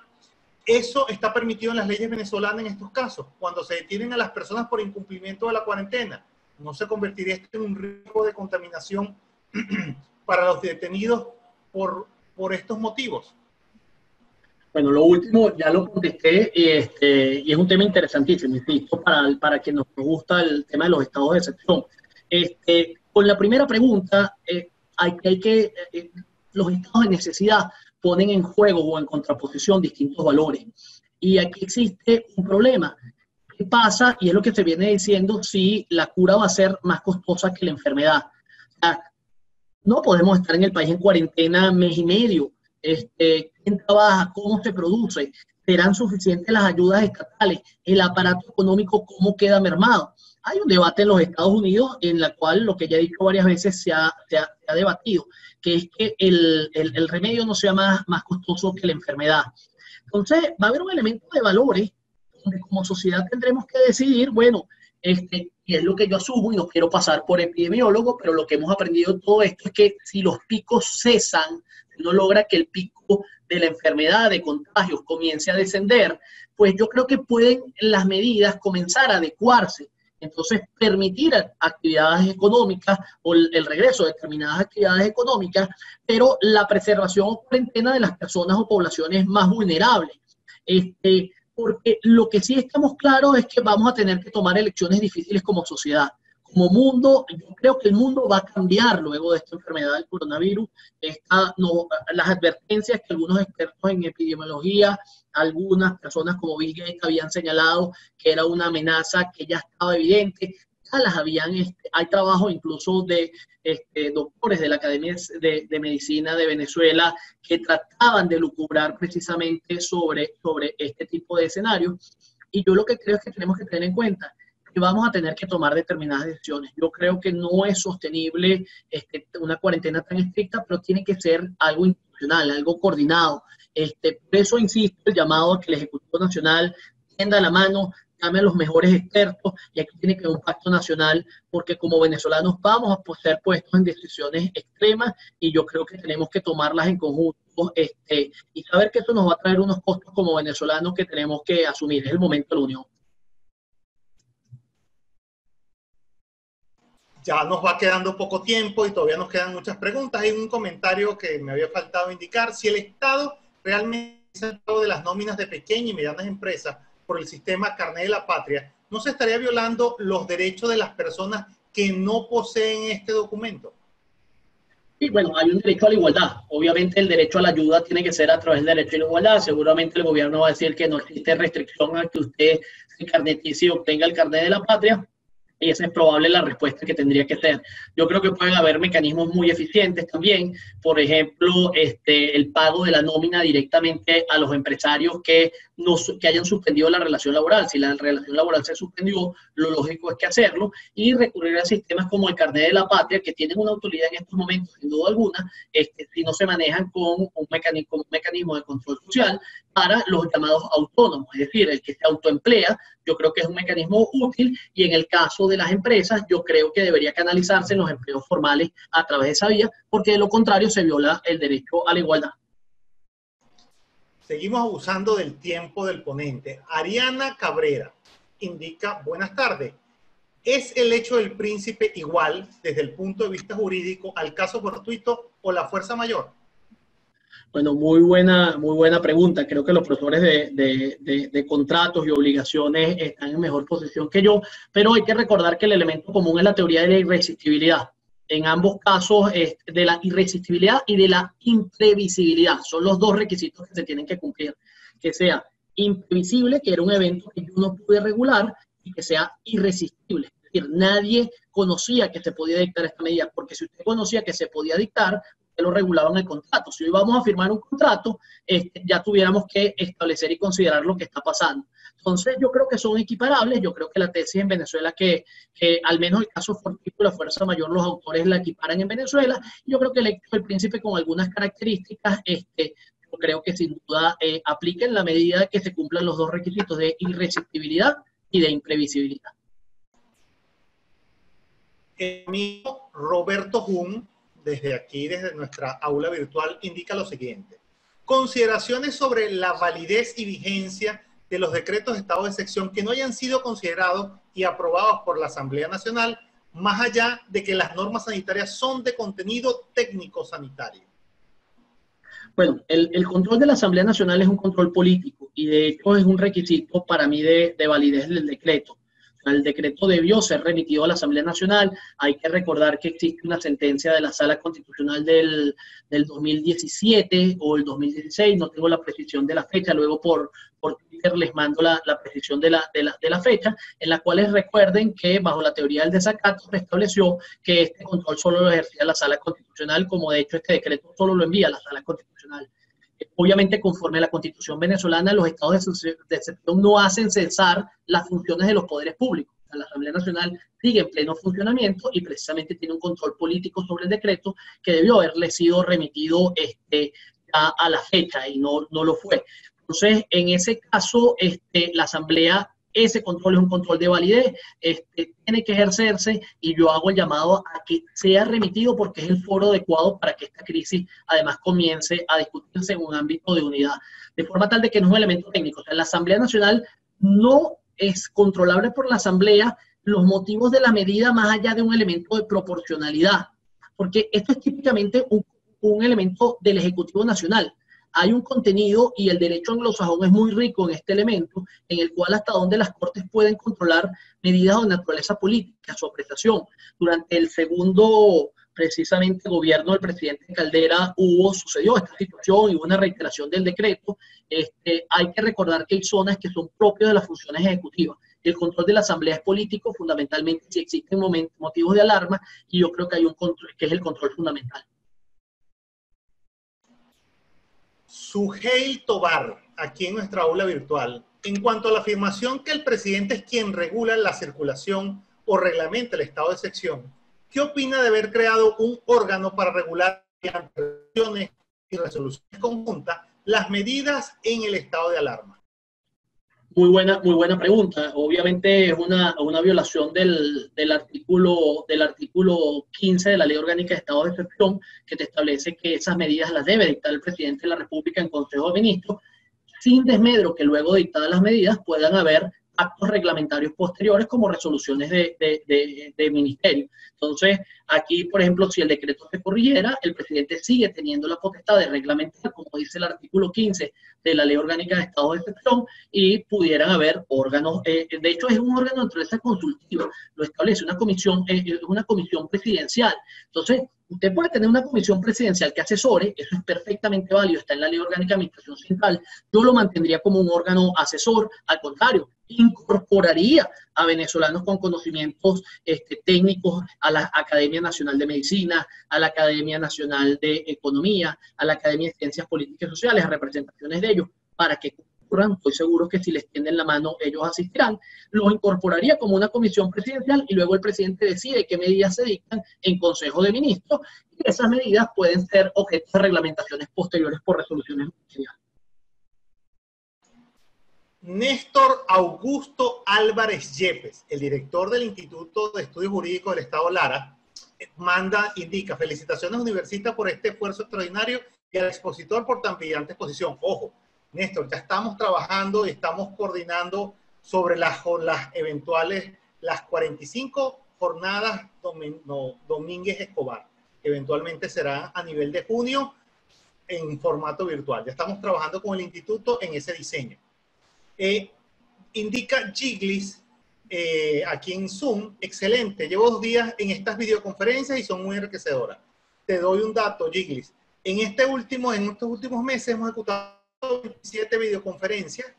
¿eso está permitido en las leyes venezolanas en estos casos? Cuando se detienen a las personas por incumplimiento de la cuarentena, ¿no se convertiría esto en un riesgo de contaminación para los detenidos por estos motivos? Bueno, lo último ya lo contesté y es un tema interesantísimo, insisto, para quien nos gusta el tema de los estados de excepción. Con la primera pregunta, los estados de necesidad ponen en juego o en contraposición distintos valores. Y aquí existe un problema. ¿Qué pasa? Y es lo que se viene diciendo, si la cura va a ser más costosa que la enfermedad. O sea, no podemos estar en el país en cuarentena mes y medio. ¿Quién trabaja? ¿Cómo se produce? ¿Serán suficientes las ayudas estatales? ¿El aparato económico cómo queda mermado? Hay un debate en los Estados Unidos en la cual, lo que ya he dicho varias veces, se ha debatido, que es que el remedio no sea más costoso que la enfermedad. Entonces, va a haber un elemento de valores donde como sociedad tendremos que decidir, bueno, y es lo que yo asumo, y no quiero pasar por epidemiólogo, pero lo que hemos aprendido de todo esto es que si los picos cesan, no logra que el pico de la enfermedad, de contagios, comience a descender, pues yo creo que pueden las medidas comenzar a adecuarse. Entonces, permitir actividades económicas o el regreso de determinadas actividades económicas, pero la preservación o cuarentena de las personas o poblaciones más vulnerables. Porque lo que sí estamos claros es que vamos a tener que tomar elecciones difíciles como sociedad como mundo, yo creo que el mundo va a cambiar luego de esta enfermedad del coronavirus. Las advertencias que algunos expertos en epidemiología, algunas personas como Bill Gates habían señalado que era una amenaza que ya estaba evidente, ya las habían, hay trabajo incluso de doctores de la Academia de Medicina de Venezuela que trataban de lucubrar precisamente sobre este tipo de escenarios. Y yo lo que creo es que tenemos que tener en cuenta que vamos a tener que tomar determinadas decisiones. Yo creo que no es sostenible una cuarentena tan estricta, pero tiene que ser algo institucional, algo coordinado. Por eso insisto, el llamado a que el Ejecutivo Nacional tienda la mano, llame a los mejores expertos, y aquí tiene que haber un pacto nacional, porque como venezolanos vamos a ser puestos en decisiones extremas, y yo creo que tenemos que tomarlas en conjunto, y saber que eso nos va a traer unos costos como venezolanos que tenemos que asumir. Es el momento de la unión. Ya nos va quedando poco tiempo y todavía nos quedan muchas preguntas. Hay un comentario que me había faltado indicar. Si el Estado realmente es el pago de las nóminas de pequeñas y medianas empresas por el sistema Carnet de la Patria, ¿no se estaría violando los derechos de las personas que no poseen este documento? Sí, bueno, hay un derecho a la igualdad. Obviamente el derecho a la ayuda tiene que ser a través del derecho a la igualdad. Seguramente el gobierno va a decir que no existe restricción a que usted se carnetice y obtenga el Carnet de la Patria. Y esa es probable la respuesta que tendría que ser. Yo creo que pueden haber mecanismos muy eficientes también. Por ejemplo, el pago de la nómina directamente a los empresarios que hayan suspendido la relación laboral. Si la relación laboral se suspendió, lo lógico es que hacerlo. Y recurrir a sistemas como el Carnet de la Patria, que tienen una utilidad en estos momentos, sin duda alguna, si no se manejan con un mecanismo de control social para los llamados autónomos. Es decir, el que se autoemplea, yo creo que es un mecanismo útil, y en el caso de las empresas, yo creo que debería canalizarse en los empleos formales a través de esa vía, porque de lo contrario se viola el derecho a la igualdad. Seguimos abusando del tiempo del ponente. Ariana Cabrera indica, buenas tardes. ¿Es el hecho del príncipe igual desde el punto de vista jurídico al caso fortuito o la fuerza mayor? Bueno, muy buena pregunta. Creo que los profesores de contratos y obligaciones están en mejor posición que yo, pero hay que recordar que el elemento común es la teoría de la irresistibilidad. En ambos casos, de la irresistibilidad y de la imprevisibilidad. Son los dos requisitos que se tienen que cumplir. Que sea imprevisible, que era un evento que yo no pude regular, y que sea irresistible. Es decir, nadie conocía que se podía dictar esta medida, porque si usted conocía que se podía dictar, lo regulaban el contrato. Si hoy vamos a firmar un contrato, ya tuviéramos que establecer y considerar lo que está pasando. Entonces, yo creo que son equiparables. Yo creo que la tesis en Venezuela, que al menos el caso fortuito y la fuerza mayor, los autores la equiparan en Venezuela. Yo creo que el príncipe, con algunas características, yo creo que sin duda aplica en la medida que se cumplan los dos requisitos de irresistibilidad y de imprevisibilidad. El amigo Roberto Jun, desde aquí, desde nuestra aula virtual, indica lo siguiente. Consideraciones sobre la validez y vigencia de los decretos de estado de excepción que no hayan sido considerados y aprobados por la Asamblea Nacional, más allá de que las normas sanitarias son de contenido técnico sanitario. Bueno, el control de la Asamblea Nacional es un control político, y de hecho es un requisito para mí de validez del decreto. El decreto debió ser remitido a la Asamblea Nacional. Hay que recordar que existe una sentencia de la Sala Constitucional del 2017 o el 2016, no tengo la precisión de la fecha, luego por Twitter les mando la precisión de la fecha, en la cual recuerden que bajo la teoría del desacato se estableció que este control solo lo ejercía la Sala Constitucional, como de hecho este decreto solo lo envía a la Sala Constitucional. Obviamente, conforme a la Constitución venezolana, los estados de excepción no hacen cesar las funciones de los poderes públicos. O sea, la Asamblea Nacional sigue en pleno funcionamiento y precisamente tiene un control político sobre el decreto que debió haberle sido remitido a la fecha, y no lo fue. Entonces, en ese caso, la Asamblea, ese control es un control de validez, tiene que ejercerse, y yo hago el llamado a que sea remitido porque es el foro adecuado para que esta crisis además comience a discutirse en un ámbito de unidad, de forma tal de que no es un elemento técnico. O sea, la Asamblea Nacional no es controlable por la Asamblea los motivos de la medida más allá de un elemento de proporcionalidad, porque esto es típicamente un elemento del Ejecutivo Nacional. hay un contenido y el derecho anglosajón es muy rico en este elemento, en el cual hasta donde las cortes pueden controlar medidas de naturaleza política, su apreciación. Durante el segundo, precisamente, gobierno del presidente Caldera sucedió esta situación y hubo una reiteración del decreto. Hay que recordar que hay zonas que son propias de las funciones ejecutivas. El control de la asamblea es político, fundamentalmente si existen motivos de alarma, y yo creo que hay un control que es el control fundamental. Suheil Tobar, aquí en nuestra aula virtual, en cuanto a la afirmación que el presidente es quien regula la circulación o reglamenta el estado de excepción, ¿qué opina de haber creado un órgano para regular acciones y resoluciones conjuntas las medidas en el estado de alarma? Muy buena pregunta. Obviamente es una violación del artículo 15 de la Ley Orgánica de Estado de Excepción, que te establece que esas medidas las debe dictar el presidente de la República en Consejo de Ministros, sin desmedro que luego de dictadas las medidas puedan haber actos reglamentarios posteriores como resoluciones de ministerio. Entonces, aquí, por ejemplo, si el decreto se corrigiera, el presidente sigue teniendo la potestad de reglamentar, como dice el artículo 15 de la Ley Orgánica de Estado de Excepción, y pudieran haber órganos, de hecho es un órgano de naturaleza consultiva, lo establece una comisión presidencial. Entonces, usted puede tener una comisión presidencial que asesore, eso es perfectamente válido, está en la Ley Orgánica de Administración Central. Yo lo mantendría como un órgano asesor, al contrario, incorporaría a venezolanos con conocimientos técnicos a la Academia Nacional de Medicina, a la Academia Nacional de Economía, a la Academia de Ciencias Políticas y Sociales, a representaciones de ellos, para que concurran. Estoy seguro que si les tienden la mano, ellos asistirán. Los incorporaría como una comisión presidencial y luego el presidente decide qué medidas se dictan en Consejo de Ministros, y esas medidas pueden ser objeto de reglamentaciones posteriores por resoluciones judiciales. Néstor Augusto Álvarez Yepes, el director del Instituto de Estudios Jurídicos del Estado Lara, indica: felicitaciones universitas por este esfuerzo extraordinario y al expositor por tan brillante exposición. Ojo, Néstor, ya estamos trabajando y estamos coordinando sobre las eventuales, las 45 jornadas Domínguez Escobar, que eventualmente será a nivel de junio en formato virtual. Ya estamos trabajando con el instituto en ese diseño. Indica Giglis aquí en Zoom: excelente, llevo 2 días en estas videoconferencias y son muy enriquecedoras. Te doy un dato, Giglis. En estos últimos meses hemos ejecutado 27 videoconferencias,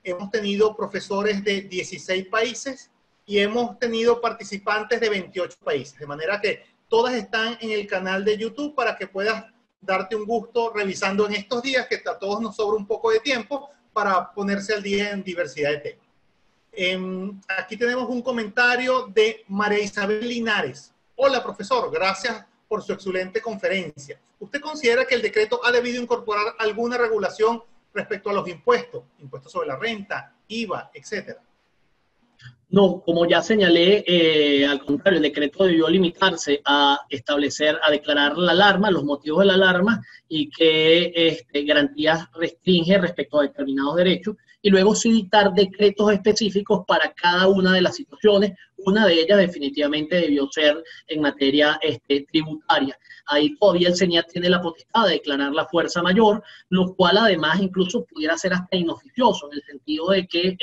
hemos tenido profesores de 16 países y hemos tenido participantes de 28 países, de manera que todas están en el canal de YouTube para que puedas darte un gusto revisando en estos días, que a todos nos sobra un poco de tiempo para ponerse al día en diversidad de temas. Aquí tenemos un comentario de María Isabel Linares. Hola, profesor, gracias por su excelente conferencia. ¿Usted considera que el decreto ha debido incorporar alguna regulación respecto a los impuestos sobre la renta, IVA, etcétera? No, como ya señalé, al contrario, el decreto debió limitarse a declarar la alarma, los motivos de la alarma, y qué garantías restringe respecto a determinados derechos, y luego sí dictar decretos específicos para cada una de las situaciones. Una de ellas definitivamente debió ser en materia tributaria. Ahí todavía el CENIAT tiene la potestad de declarar la fuerza mayor, lo cual además incluso pudiera ser hasta inoficioso, en el sentido de que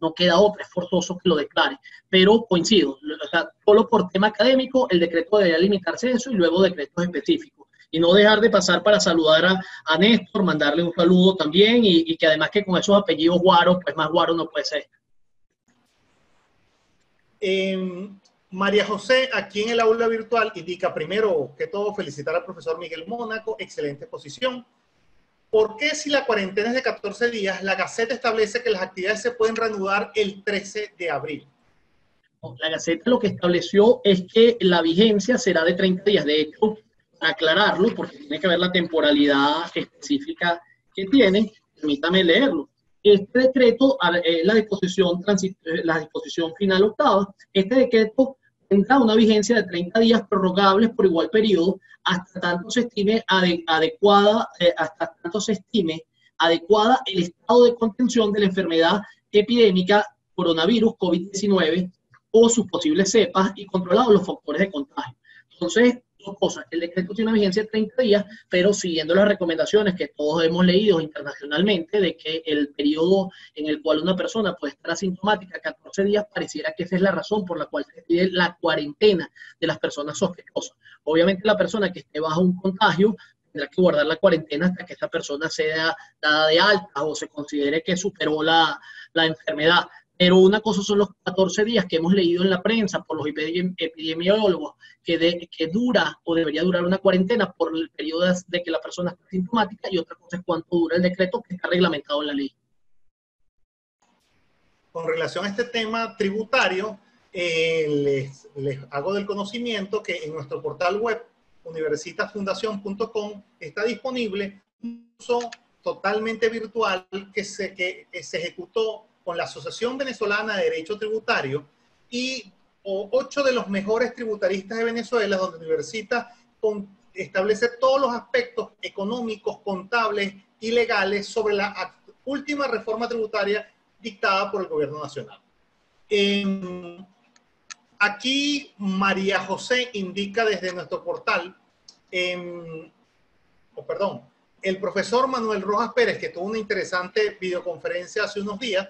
no queda otra, es forzoso que lo declare. Pero coincido, o sea, solo por tema académico el decreto debería limitarse a eso y luego decretos específicos. Y no dejar de pasar para saludar a Néstor, mandarle un saludo también, y que además que con esos apellidos guaros, pues más guaro no puede ser. María José, aquí en el aula virtual, indica: primero que todo felicitar al profesor Miguel Mónaco, excelente exposición. ¿Por qué, si la cuarentena es de 14 días, la Gaceta establece que las actividades se pueden reanudar el 13 de abril? La Gaceta lo que estableció es que la vigencia será de 30 días. De hecho, para aclararlo, porque tiene que ver la temporalidad específica que tiene, permítame leerlo. Este decreto, la disposición final octava, este decreto tendrá una vigencia de 30 días prorrogables por igual periodo hasta tanto se estime adecuada el estado de contención de la enfermedad epidémica coronavirus COVID-19 o sus posibles cepas y controlados los factores de contagio. Entonces, Dos cosas, el decreto tiene una vigencia de 30 días, pero siguiendo las recomendaciones que todos hemos leído internacionalmente de que el periodo en el cual una persona puede estar asintomática 14 días, pareciera que esa es la razón por la cual se pide la cuarentena de las personas sospechosas. Obviamente la persona que esté bajo un contagio tendrá que guardar la cuarentena hasta que esa persona sea dada de alta o se considere que superó la enfermedad. Pero una cosa son los 14 días que hemos leído en la prensa por los epidemiólogos, que dura o debería durar una cuarentena por el periodo de que la persona está sintomática, y otra cosa es cuánto dura el decreto que está reglamentado en la ley. Con relación a este tema tributario, les hago del conocimiento que en nuestro portal web universitasfundación.com está disponible un curso totalmente virtual que se ejecutó con la Asociación Venezolana de Derecho Tributario y 8 de los mejores tributaristas de Venezuela, donde Universitas establece todos los aspectos económicos, contables y legales sobre la última reforma tributaria dictada por el gobierno nacional. Aquí María José indica desde nuestro portal, el profesor Manuel Rojas Pérez, que tuvo una interesante videoconferencia hace unos días.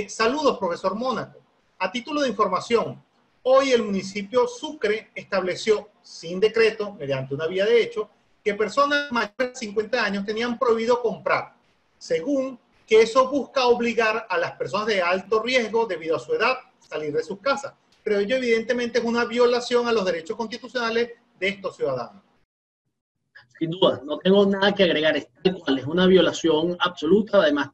Saludos, profesor Mónaco. A título de información, hoy el municipio Sucre estableció, sin decreto, mediante una vía de hecho, que personas mayores de 50 años tenían prohibido comprar, según que eso busca obligar a las personas de alto riesgo, debido a su edad, a salir de sus casas. Pero ello evidentemente es una violación a los derechos constitucionales de estos ciudadanos. Sin duda, no tengo nada que agregar, es tal cual, es una violación absoluta. Además,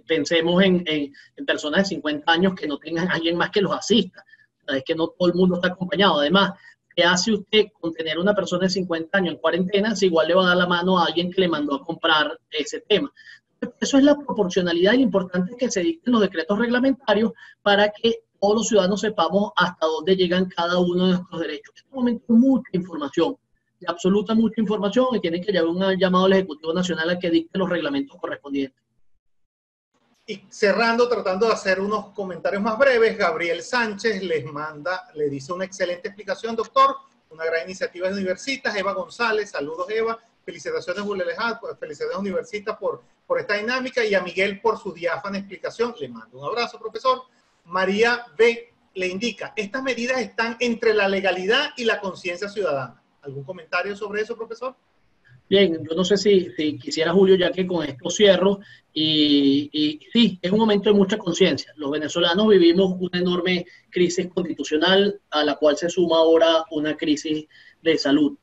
pensemos en personas de 50 años que no tengan a alguien más que los asista. Es que no todo el mundo está acompañado. Además, ¿qué hace usted con tener una persona de 50 años en cuarentena si igual le va a dar la mano a alguien que le mandó a comprar ese tema? Eso es la proporcionalidad, y lo importante es que se dicten los decretos reglamentarios para que todos los ciudadanos sepamos hasta dónde llegan cada uno de nuestros derechos. En este momento hay mucha información, absoluta mucha información, y tienen que llevar un llamado al Ejecutivo Nacional a que dicte los reglamentos correspondientes. Y cerrando, tratando de hacer unos comentarios más breves, Gabriel Sánchez le dice una excelente explicación, doctor, una gran iniciativa de Universitas. Eva González, saludos Eva, felicitaciones felicidades Universitas por esta dinámica, y a Miguel por su diáfana explicación, le mando un abrazo, profesor. María B. le indica, estas medidas están entre la legalidad y la conciencia ciudadana. ¿Algún comentario sobre eso, profesor? Bien, yo no sé si quisiera, Julio, ya que con esto cierro, y sí, es un momento de mucha conciencia. Los venezolanos vivimos una enorme crisis constitucional, a la cual se suma ahora una crisis de salud.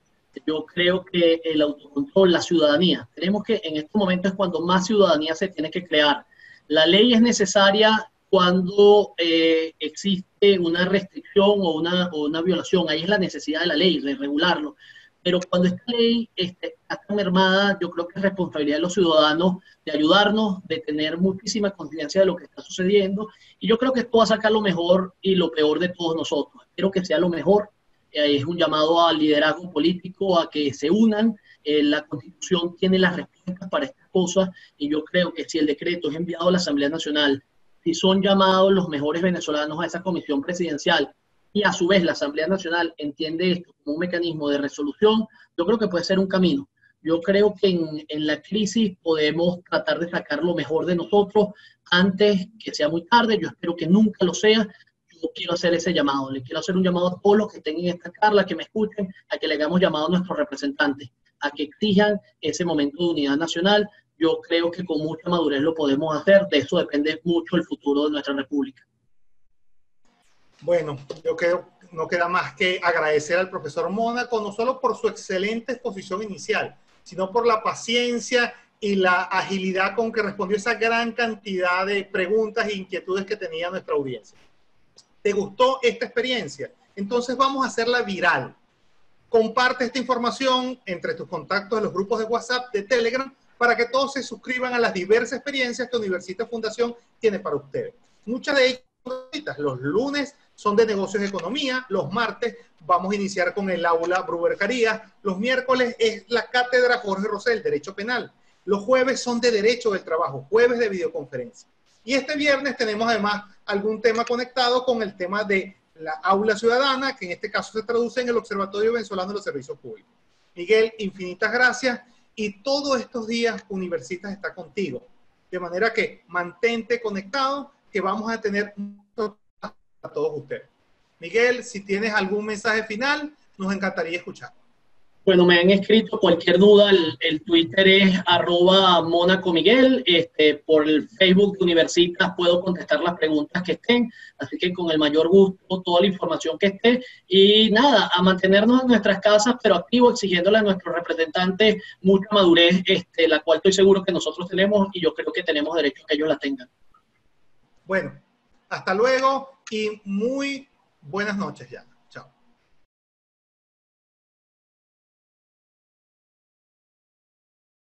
Yo creo que el autocontrol, la ciudadanía, tenemos que, en estos momentos es cuando más ciudadanía se tiene que crear. La ley es necesaria cuando existe una restricción o una violación. Ahí es la necesidad de la ley, de regularlo. Pero cuando esta ley está mermada, yo creo que es responsabilidad de los ciudadanos de ayudarnos, de tener muchísima conciencia de lo que está sucediendo. Y yo creo que esto va a sacar lo mejor y lo peor de todos nosotros. Espero que sea lo mejor. Es un llamado al liderazgo político, a que se unan. La Constitución tiene las respuestas para estas cosas, y yo creo que si el decreto es enviado a la Asamblea Nacional, si son llamados los mejores venezolanos a esa comisión presidencial, y a su vez la Asamblea Nacional entiende esto como un mecanismo de resolución, yo creo que puede ser un camino. Yo creo que en la crisis podemos tratar de sacar lo mejor de nosotros antes que sea muy tarde. Yo espero que nunca lo sea. Yo quiero hacer ese llamado. Le quiero hacer un llamado a todos los que estén en esta charla, que me escuchen, a que le hagamos llamado a nuestros representantes, a que exijan ese momento de unidad nacional. Yo creo que con mucha madurez lo podemos hacer. De eso depende mucho el futuro de nuestra república. Bueno, yo creo que no queda más que agradecer al profesor Mónaco, no solo por su excelente exposición inicial, sino por la paciencia y la agilidad con que respondió esa gran cantidad de preguntas e inquietudes que tenía nuestra audiencia. ¿Te gustó esta experiencia? Entonces vamos a hacerla viral. Comparte esta información entre tus contactos de los grupos de WhatsApp, de Telegram, para que todos se suscriban a las diversas experiencias que Universitas Fundación tiene para ustedes. Muchas de ellas, los lunes son de negocios y economía, los martes vamos a iniciar con el aula Bruber Carías, los miércoles es la cátedra Jorge Rosell, Derecho Penal, los jueves son de Derecho del Trabajo, jueves de videoconferencia. Y este viernes tenemos además algún tema conectado con el tema de la Aula Ciudadana, que en este caso se traduce en el Observatorio Venezolano de los Servicios Públicos. Miguel, infinitas gracias, y todos estos días Universitas está contigo, de manera que mantente conectado, que vamos a tener a todos ustedes. Miguel, si tienes algún mensaje final, nos encantaría escuchar. Bueno, me han escrito cualquier duda, el Twitter es @MónacoMiguel, por el Facebook de Universitas puedo contestar las preguntas que estén, así que con el mayor gusto toda la información que esté, y nada, a mantenernos en nuestras casas, pero activos, exigiéndole a nuestros representantes mucha madurez, la cual estoy seguro que nosotros tenemos, y yo creo que tenemos derecho a que ellos la tengan. Bueno, hasta luego y muy buenas noches ya.